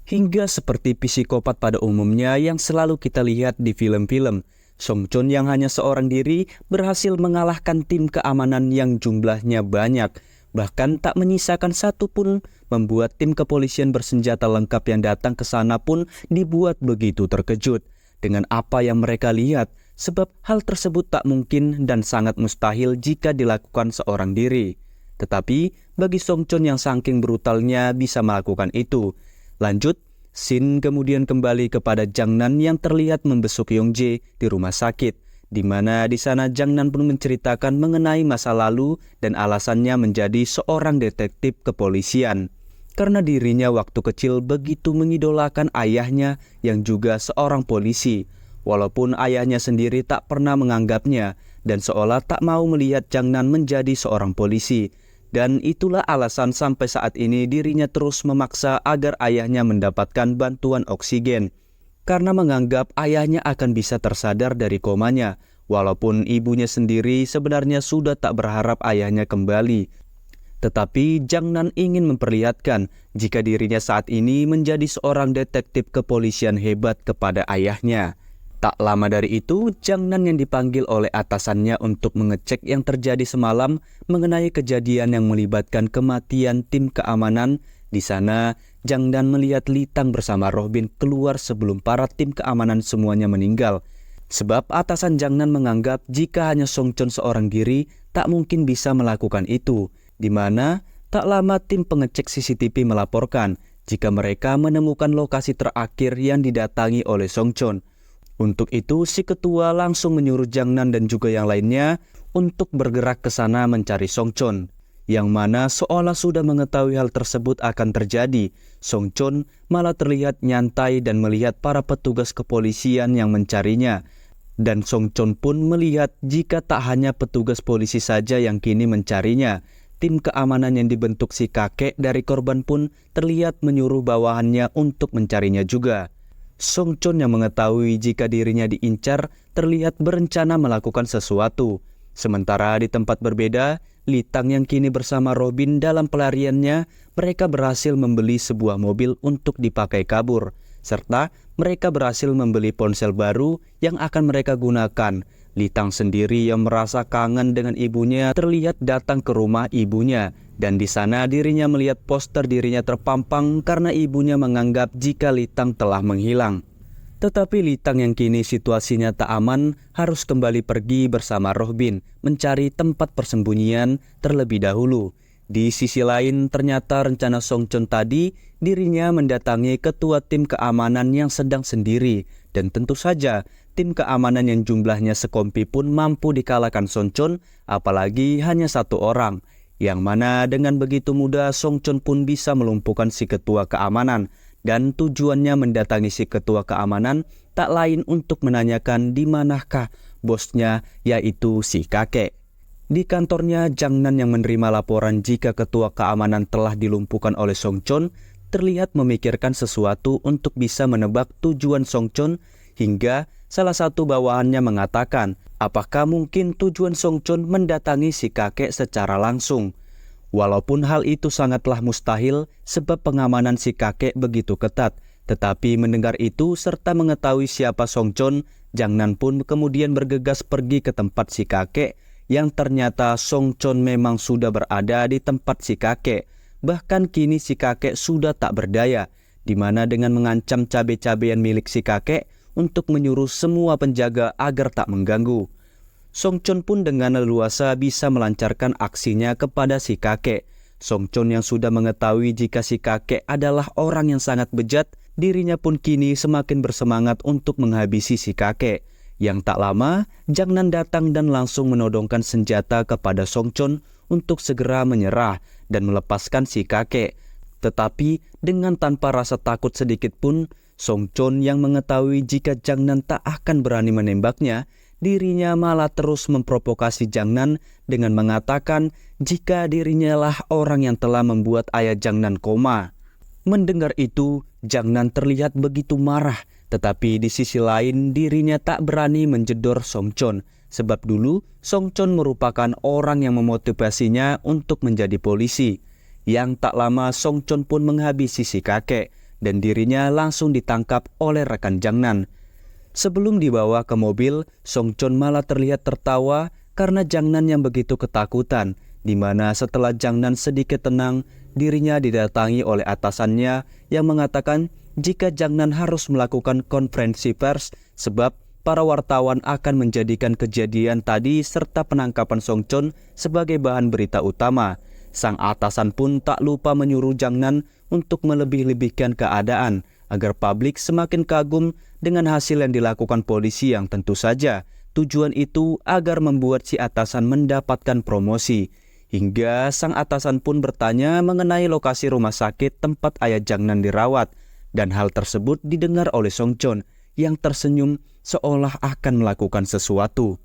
Hingga seperti psikopat pada umumnya yang selalu kita lihat di film-film, Songchon yang hanya seorang diri berhasil mengalahkan tim keamanan yang jumlahnya banyak, bahkan tak menyisakan satu pun, membuat tim kepolisian bersenjata lengkap yang datang ke sana pun dibuat begitu terkejut dengan apa yang mereka lihat, sebab hal tersebut tak mungkin dan sangat mustahil jika dilakukan seorang diri. Tetapi bagi Songchon yang saking brutalnya bisa melakukan itu. Lanjut, scene kemudian kembali kepada Jangnan yang terlihat membesuk Yongjae di rumah sakit, di mana di sana Jangnan pun menceritakan mengenai masa lalu dan alasannya menjadi seorang detektif kepolisian. Karena dirinya waktu kecil begitu mengidolakan ayahnya yang juga seorang polisi, walaupun ayahnya sendiri tak pernah menganggapnya dan seolah tak mau melihat Jangnan menjadi seorang polisi. Dan itulah alasan sampai saat ini dirinya terus memaksa agar ayahnya mendapatkan bantuan oksigen. Karena menganggap ayahnya akan bisa tersadar dari komanya, walaupun ibunya sendiri sebenarnya sudah tak berharap ayahnya kembali. Tetapi Jangnan ingin memperlihatkan jika dirinya saat ini menjadi seorang detektif kepolisian hebat kepada ayahnya. Tak lama dari itu, Jangnan yang dipanggil oleh atasannya untuk mengecek yang terjadi semalam mengenai kejadian yang melibatkan kematian tim keamanan. Di sana, Jangnan melihat Litang bersama Robin keluar sebelum para tim keamanan semuanya meninggal. Sebab atasan Jangnan menganggap jika hanya Songchon seorang diri, tak mungkin bisa melakukan itu. Di mana, tak lama tim pengecek CCTV melaporkan jika mereka menemukan lokasi terakhir yang didatangi oleh Songchon. Untuk itu, si ketua langsung menyuruh Jangnan dan juga yang lainnya untuk bergerak ke sana mencari Songchon. Yang mana seolah sudah mengetahui hal tersebut akan terjadi, Songchon malah terlihat nyantai dan melihat para petugas kepolisian yang mencarinya. Dan Songchon pun melihat jika tak hanya petugas polisi saja yang kini mencarinya, tim keamanan yang dibentuk si kakek dari korban pun terlihat menyuruh bawahannya untuk mencarinya juga. Songchon yang mengetahui jika dirinya diincar terlihat berencana melakukan sesuatu. Sementara di tempat berbeda, Litang yang kini bersama Robin dalam pelariannya, mereka berhasil membeli sebuah mobil untuk dipakai kabur. Serta mereka berhasil membeli ponsel baru yang akan mereka gunakan. Litang sendiri yang merasa kangen dengan ibunya terlihat datang ke rumah ibunya. Dan di sana dirinya melihat poster dirinya terpampang karena ibunya menganggap jika Litang telah menghilang. Tetapi Litang yang kini situasinya tak aman harus kembali pergi bersama Robin mencari tempat persembunyian terlebih dahulu. Di sisi lain ternyata rencana Songchon tadi dirinya mendatangi ketua tim keamanan yang sedang sendiri. Dan tentu saja tim keamanan yang jumlahnya sekompi pun mampu dikalahkan Songchon, apalagi hanya satu orang. Yang mana dengan begitu mudah Songchon pun bisa melumpuhkan si ketua keamanan. Dan tujuannya mendatangi si ketua keamanan tak lain untuk menanyakan di manakah bosnya, yaitu si kakek. Di kantornya, Jangnan yang menerima laporan jika ketua keamanan telah dilumpuhkan oleh Songchon terlihat memikirkan sesuatu untuk bisa menebak tujuan Songchon, hingga salah satu bawahannya mengatakan apakah mungkin tujuan Songchon mendatangi si kakek secara langsung. Walaupun hal itu sangatlah mustahil sebab pengamanan si kakek begitu ketat. Tetapi mendengar itu serta mengetahui siapa Songchon, Jangnan pun kemudian bergegas pergi ke tempat si kakek yang ternyata Songchon memang sudah berada di tempat si kakek. Bahkan kini si kakek sudah tak berdaya, di mana dengan mengancam cabai-cabean milik si kakek untuk menyuruh semua penjaga agar tak mengganggu. Songchon pun dengan leluasa bisa melancarkan aksinya kepada si kakek. Songchon yang sudah mengetahui jika si kakek adalah orang yang sangat bejat, dirinya pun kini semakin bersemangat untuk menghabisi si kakek. Yang tak lama, Jangnan datang dan langsung menodongkan senjata kepada Songchon untuk segera menyerah dan melepaskan si kakek. Tetapi dengan tanpa rasa takut sedikit pun, Songchon yang mengetahui jika Jangnan tak akan berani menembaknya, dirinya malah terus memprovokasi Jangnan dengan mengatakan jika dirinya lah orang yang telah membuat ayah Jangnan koma. Mendengar itu, Jangnan terlihat begitu marah, tetapi di sisi lain dirinya tak berani menjedor Songchon, sebab dulu Songchon merupakan orang yang memotivasinya untuk menjadi polisi. Yang tak lama Songchon pun menghabisi si kakek, dan dirinya langsung ditangkap oleh rekan Jangnan. Sebelum dibawa ke mobil, Songchon malah terlihat tertawa karena Jangnan yang begitu ketakutan, di mana setelah Jangnan sedikit tenang, dirinya didatangi oleh atasannya yang mengatakan jika Jangnan harus melakukan konferensi pers sebab para wartawan akan menjadikan kejadian tadi serta penangkapan Songchon sebagai bahan berita utama. Sang atasan pun tak lupa menyuruh Jangnan untuk melebih-lebihkan keadaan agar publik semakin kagum dengan hasil yang dilakukan polisi yang tentu saja tujuan itu agar membuat si atasan mendapatkan promosi. Hingga sang atasan pun bertanya mengenai lokasi rumah sakit tempat ayah Jangnan dirawat, dan hal tersebut didengar oleh Songchon yang tersenyum seolah akan melakukan sesuatu.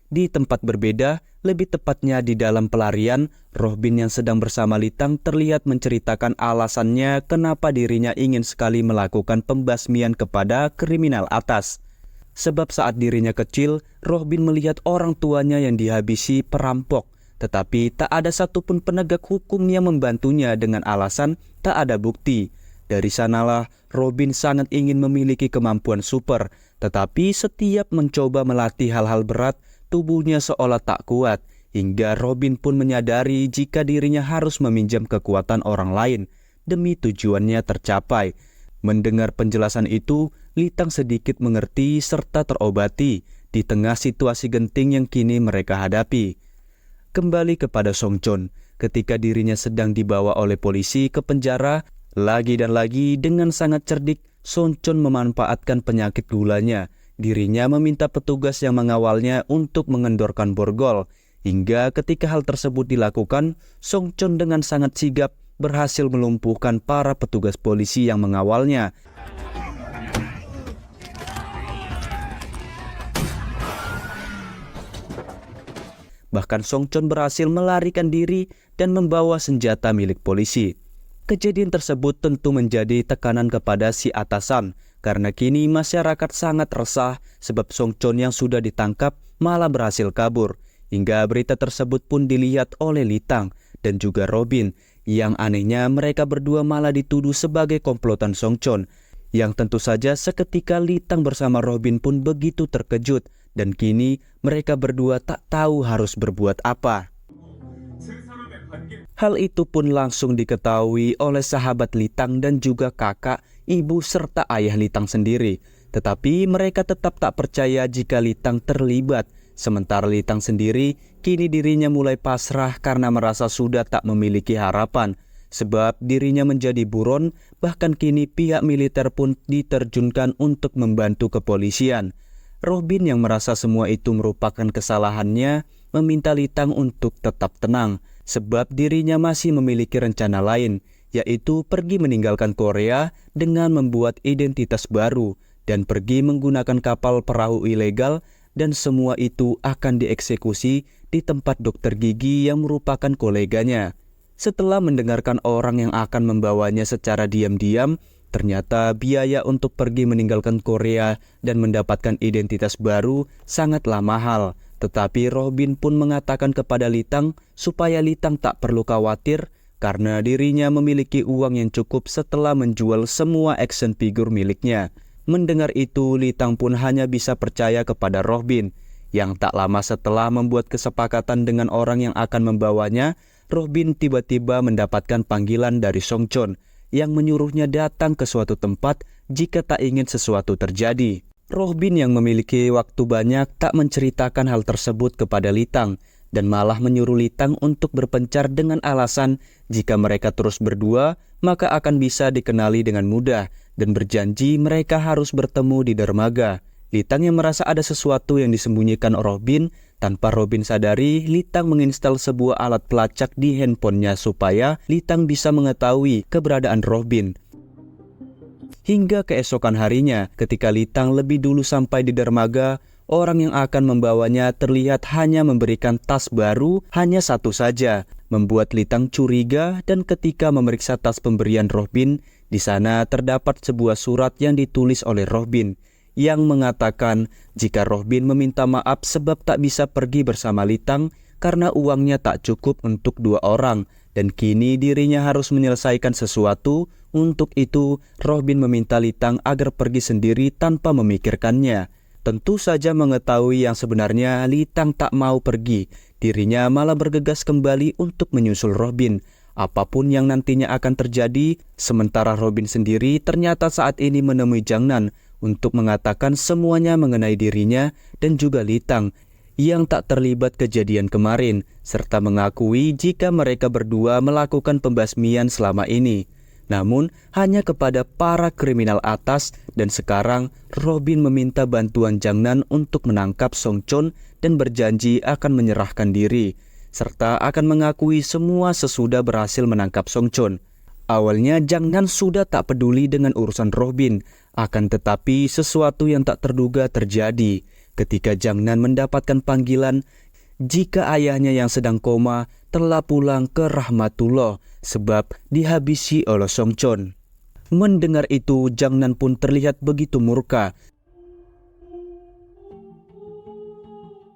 Di tempat berbeda, lebih tepatnya di dalam pelarian, Rohbin yang sedang bersama Litang terlihat menceritakan alasannya kenapa dirinya ingin sekali melakukan pembasmian kepada kriminal atas. Sebab saat dirinya kecil, Rohbin melihat orang tuanya yang dihabisi perampok, tetapi tak ada satupun penegak hukum yang membantunya dengan alasan tak ada bukti. Dari sanalah Rohbin sangat ingin memiliki kemampuan super, tetapi setiap mencoba melatih hal-hal berat, tubuhnya seolah tak kuat, hingga Rohbin pun menyadari jika dirinya harus meminjam kekuatan orang lain demi tujuannya tercapai. Mendengar penjelasan itu, Litang sedikit mengerti serta terobati di tengah situasi genting yang kini mereka hadapi. Kembali kepada Songchon, ketika dirinya sedang dibawa oleh polisi ke penjara, lagi dan lagi dengan sangat cerdik, Songchon memanfaatkan penyakit gulanya. Dirinya meminta petugas yang mengawalnya untuk mengendorkan borgol. Hingga ketika hal tersebut dilakukan, Songchon dengan sangat sigap berhasil melumpuhkan para petugas polisi yang mengawalnya. Bahkan Songchon berhasil melarikan diri dan membawa senjata milik polisi. Kejadian tersebut tentu menjadi tekanan kepada si atasan, karena kini masyarakat sangat resah sebab Songchon yang sudah ditangkap malah berhasil kabur. Hingga berita tersebut pun dilihat oleh Litang dan juga Rohbin. Yang anehnya mereka berdua malah dituduh sebagai komplotan Songchon. Yang tentu saja seketika Litang bersama Rohbin pun begitu terkejut, dan kini mereka berdua tak tahu harus berbuat apa. Hal itu pun langsung diketahui oleh sahabat Litang dan juga kakak, ibu serta ayah Litang sendiri. Tetapi mereka tetap tak percaya jika Litang terlibat. Sementara Litang sendiri kini dirinya mulai pasrah karena merasa sudah tak memiliki harapan. Sebab dirinya menjadi buron, bahkan kini pihak militer pun diterjunkan untuk membantu kepolisian. Rohbin yang merasa semua itu merupakan kesalahannya, meminta Litang untuk tetap tenang. Sebab dirinya masih memiliki rencana lain, yaitu pergi meninggalkan Korea dengan membuat identitas baru dan pergi menggunakan kapal perahu ilegal, dan semua itu akan dieksekusi di tempat dokter gigi yang merupakan koleganya. Setelah mendengarkan orang yang akan membawanya secara diam-diam, ternyata biaya untuk pergi meninggalkan Korea dan mendapatkan identitas baru sangatlah mahal. Tetapi Rohbin pun mengatakan kepada Litang supaya Litang tak perlu khawatir karena dirinya memiliki uang yang cukup setelah menjual semua action figure miliknya. Mendengar itu, Litang pun hanya bisa percaya kepada Rohbin. Yang tak lama setelah membuat kesepakatan dengan orang yang akan membawanya, Rohbin tiba-tiba mendapatkan panggilan dari Songchon yang menyuruhnya datang ke suatu tempat jika tak ingin sesuatu terjadi. Rohbin yang memiliki waktu banyak tak menceritakan hal tersebut kepada Litang dan malah menyuruh Litang untuk berpencar dengan alasan jika mereka terus berdua maka akan bisa dikenali dengan mudah dan berjanji mereka harus bertemu di dermaga. Litang yang merasa ada sesuatu yang disembunyikan Robin. Tanpa Robin sadari, Litang menginstal sebuah alat pelacak di handphonenya supaya Litang bisa mengetahui keberadaan Robin. Hingga keesokan harinya, ketika Litang lebih dulu sampai di dermaga, orang yang akan membawanya terlihat hanya memberikan tas baru hanya satu saja, membuat Litang curiga. Dan ketika memeriksa tas pemberian Robin, di sana terdapat sebuah surat yang ditulis oleh Robin yang mengatakan jika Robin meminta maaf sebab tak bisa pergi bersama Litang karena uangnya tak cukup untuk 2 orang dan kini dirinya harus menyelesaikan sesuatu. Untuk itu, Robin meminta Litang agar pergi sendiri tanpa memikirkannya. Tentu saja mengetahui yang sebenarnya, Litang tak mau pergi. Dirinya malah bergegas kembali untuk menyusul Robin. Apapun yang nantinya akan terjadi, sementara Robin sendiri ternyata saat ini menemui Jang Nan untuk mengatakan semuanya mengenai dirinya dan juga Litang yang tak terlibat kejadian kemarin, serta mengakui jika mereka berdua melakukan pembasmian selama ini. Namun hanya kepada para kriminal atas, dan sekarang Robin meminta bantuan Jang Nan untuk menangkap Song Chon dan berjanji akan menyerahkan diri, serta akan mengakui semua sesudah berhasil menangkap Song Chon. Awalnya Jang Nan sudah tak peduli dengan urusan Robin, akan tetapi sesuatu yang tak terduga terjadi ketika Jang Nan mendapatkan panggilan jika ayahnya yang sedang koma telah pulang ke Rahmatullah sebab dihabisi oleh Song Chon. Mendengar itu, Jang Nan pun terlihat begitu murka.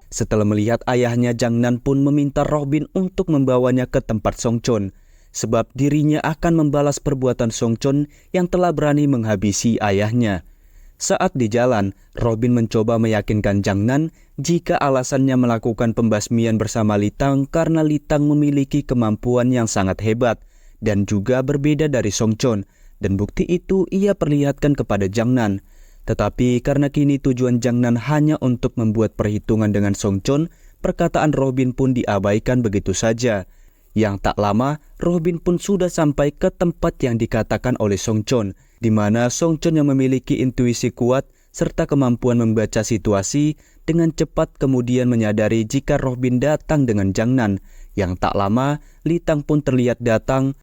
Setelah melihat ayahnya, Jang Nan pun meminta Robin untuk membawanya ke tempat Song Chon, sebab dirinya akan membalas perbuatan Song Chon yang telah berani menghabisi ayahnya. Saat di jalan, Robin mencoba meyakinkan Jang Nan jika alasannya melakukan pembasmian bersama Litang karena Litang memiliki kemampuan yang sangat hebat dan juga berbeda dari Song Chon, dan bukti itu ia perlihatkan kepada Jang Nan. Tetapi karena kini tujuan Jang Nan hanya untuk membuat perhitungan dengan Song Chon, perkataan Robin pun diabaikan begitu saja. Yang tak lama, Robin pun sudah sampai ke tempat yang dikatakan oleh Song Chon, di mana Song Chon yang memiliki intuisi kuat serta kemampuan membaca situasi dengan cepat kemudian menyadari jika Robin datang dengan Jang Nan. Yang tak lama, Litang pun terlihat datang.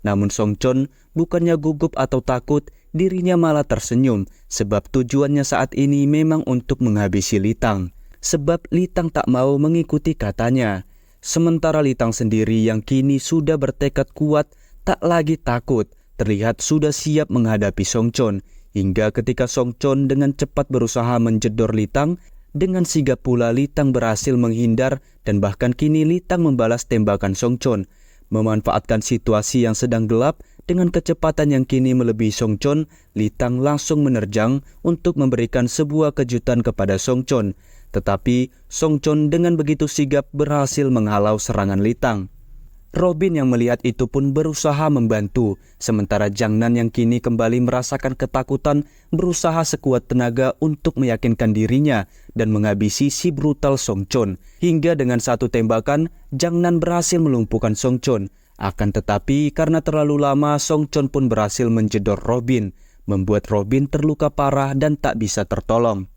Namun Song Chon bukannya gugup atau takut, dirinya malah tersenyum sebab tujuannya saat ini memang untuk menghabisi Litang. Sebab Litang tak mau mengikuti katanya. Sementara Litang sendiri yang kini sudah bertekad kuat, tak lagi takut, terlihat sudah siap menghadapi Song Chon. Hingga ketika Song Chon dengan cepat berusaha menjedor Litang, dengan sigap pula Litang berhasil menghindar dan bahkan kini Litang membalas tembakan Song Chon. Memanfaatkan situasi yang sedang gelap, dengan kecepatan yang kini melebihi Song Chon, Litang langsung menerjang untuk memberikan sebuah kejutan kepada Song Chon. Tetapi Song Chon dengan begitu sigap berhasil menghalau serangan Litang. Robin yang melihat itu pun berusaha membantu, sementara Jang Nan yang kini kembali merasakan ketakutan berusaha sekuat tenaga untuk meyakinkan dirinya dan menghabisi si brutal Song Chon. Hingga dengan satu tembakan, Jang Nan berhasil melumpuhkan Song Chon. Akan tetapi karena terlalu lama, Song Chon pun berhasil menjedor Robin, membuat Robin terluka parah dan tak bisa tertolong.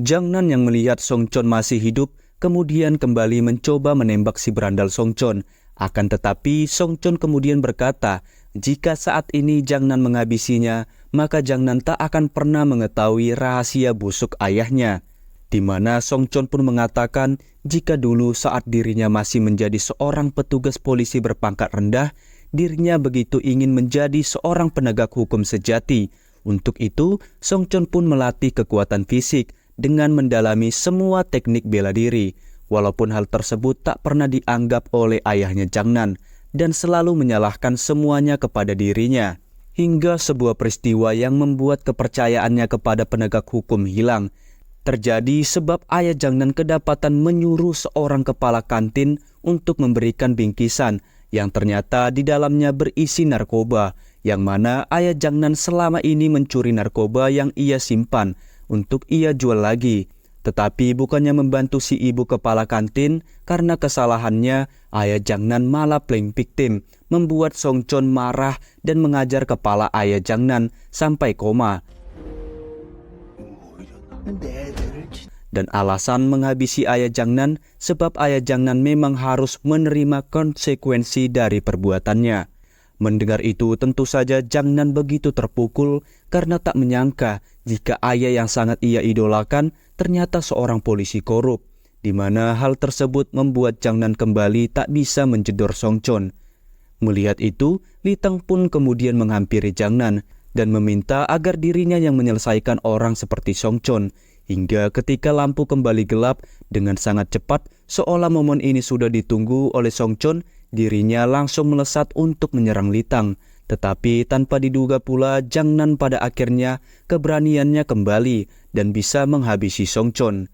Jang Nan yang melihat Song Chon masih hidup, kemudian kembali mencoba menembak si berandal Song Chon. Akan tetapi Song Chon kemudian berkata, jika saat ini Jang Nan menghabisinya, maka Jang Nan tak akan pernah mengetahui rahasia busuk ayahnya. Di mana Song Chon pun mengatakan, jika dulu saat dirinya masih menjadi seorang petugas polisi berpangkat rendah, dirinya begitu ingin menjadi seorang penegak hukum sejati. Untuk itu, Song Chon pun melatih kekuatan fisik dengan mendalami semua teknik bela diri. Walaupun hal tersebut tak pernah dianggap oleh ayahnya Jang Nan dan selalu menyalahkan semuanya kepada dirinya. Hingga sebuah peristiwa yang membuat kepercayaannya kepada penegak hukum hilang terjadi sebab ayah Jang Nan kedapatan menyuruh seorang kepala kantin untuk memberikan bingkisan yang ternyata di dalamnya berisi narkoba, yang mana ayah Jang Nan selama ini mencuri narkoba yang ia simpan untuk ia jual lagi. Tetapi bukannya membantu si ibu kepala kantin, karena kesalahannya ayah Jang Nan malah playing victim, membuat Song Chon marah dan mengajar kepala ayah Jang Nan sampai koma. 내 애들을 Dan alasan menghabisi ayah Jangnan sebab ayah Jangnan memang harus menerima konsekuensi dari perbuatannya. Mendengar itu tentu saja Jangnan begitu terpukul karena tak menyangka jika ayah yang sangat ia idolakan ternyata seorang polisi korup, di mana hal tersebut membuat Jangnan kembali tak bisa menjedor Songchon. Melihat itu, Litang pun kemudian menghampiri Jangnan dan meminta agar dirinya yang menyelesaikan orang seperti Songchon. Hingga ketika lampu kembali gelap dengan sangat cepat, seolah momen ini sudah ditunggu oleh Songchon, dirinya langsung melesat untuk menyerang Litang. Tetapi tanpa diduga pula Jangnan pada akhirnya keberaniannya kembali dan bisa menghabisi Songchon.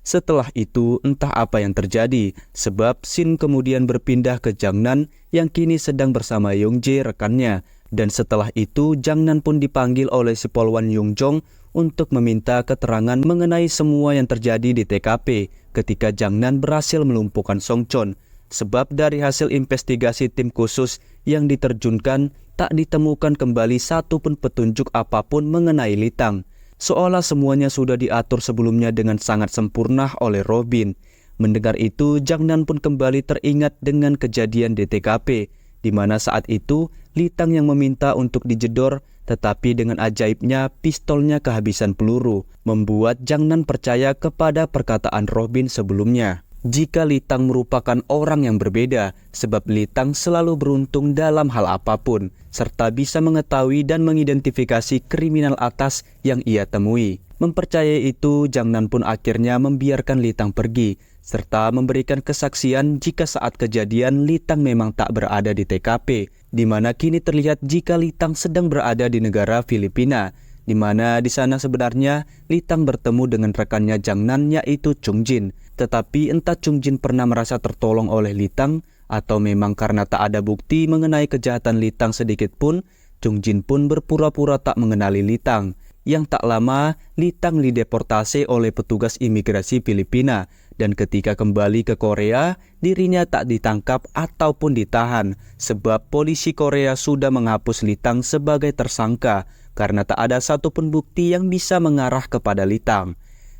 Setelah itu entah apa yang terjadi, sebab Shin kemudian berpindah ke Jangnan yang kini sedang bersama Yongjae rekannya. Dan setelah itu Jangnan pun dipanggil oleh si Polwan Yongjong untuk meminta keterangan mengenai semua yang terjadi di TKP ketika Jangnan berhasil melumpuhkan Songchon. Sebab dari hasil investigasi tim khusus yang diterjunkan tak ditemukan kembali satupun petunjuk apapun mengenai Litang. Seolah semuanya sudah diatur sebelumnya dengan sangat sempurna oleh Robin. Mendengar itu, Jangnan pun kembali teringat dengan kejadian di TKP, di mana saat itu Litang yang meminta untuk dijedor, tetapi dengan ajaibnya pistolnya kehabisan peluru, membuat Jangnan percaya kepada perkataan Robin sebelumnya. Jika Litang merupakan orang yang berbeda, sebab Litang selalu beruntung dalam hal apapun, serta bisa mengetahui dan mengidentifikasi kriminal atas yang ia temui. Mempercayai itu, Jangnan pun akhirnya membiarkan Litang pergi, serta memberikan kesaksian jika saat kejadian Litang memang tak berada di TKP, di mana kini terlihat jika Litang sedang berada di negara Filipina, di mana di sana sebenarnya Litang bertemu dengan rekannya Jangnan yaitu Chung Jin. Tetapi entah Chung Jin pernah merasa tertolong oleh Litang atau memang karena tak ada bukti mengenai kejahatan Litang sedikit pun, Chung Jin pun berpura-pura tak mengenali Litang. Yang tak lama, Litang dideportasi oleh petugas imigrasi Filipina dan ketika kembali ke Korea, dirinya tak ditangkap ataupun ditahan sebab polisi Korea sudah menghapus Litang sebagai tersangka karena tak ada satupun bukti yang bisa mengarah kepada Litang.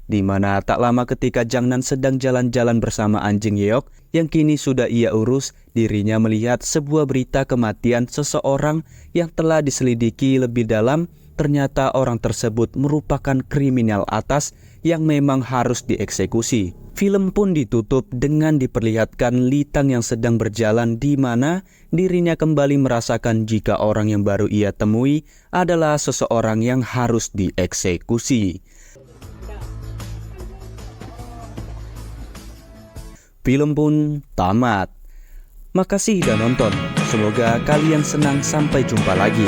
Di mana tak lama ketika Jangnan sedang jalan-jalan bersama anjing Yeok yang kini sudah ia urus, dirinya melihat sebuah berita kematian seseorang yang telah diselidiki lebih dalam. Ternyata orang tersebut merupakan kriminal atas yang memang harus dieksekusi. Film pun ditutup dengan diperlihatkan Litang yang sedang berjalan di mana dirinya kembali merasakan jika orang yang baru ia temui adalah seseorang yang harus dieksekusi. Film pun tamat. Makasih udah nonton. Semoga kalian senang. Sampai jumpa lagi.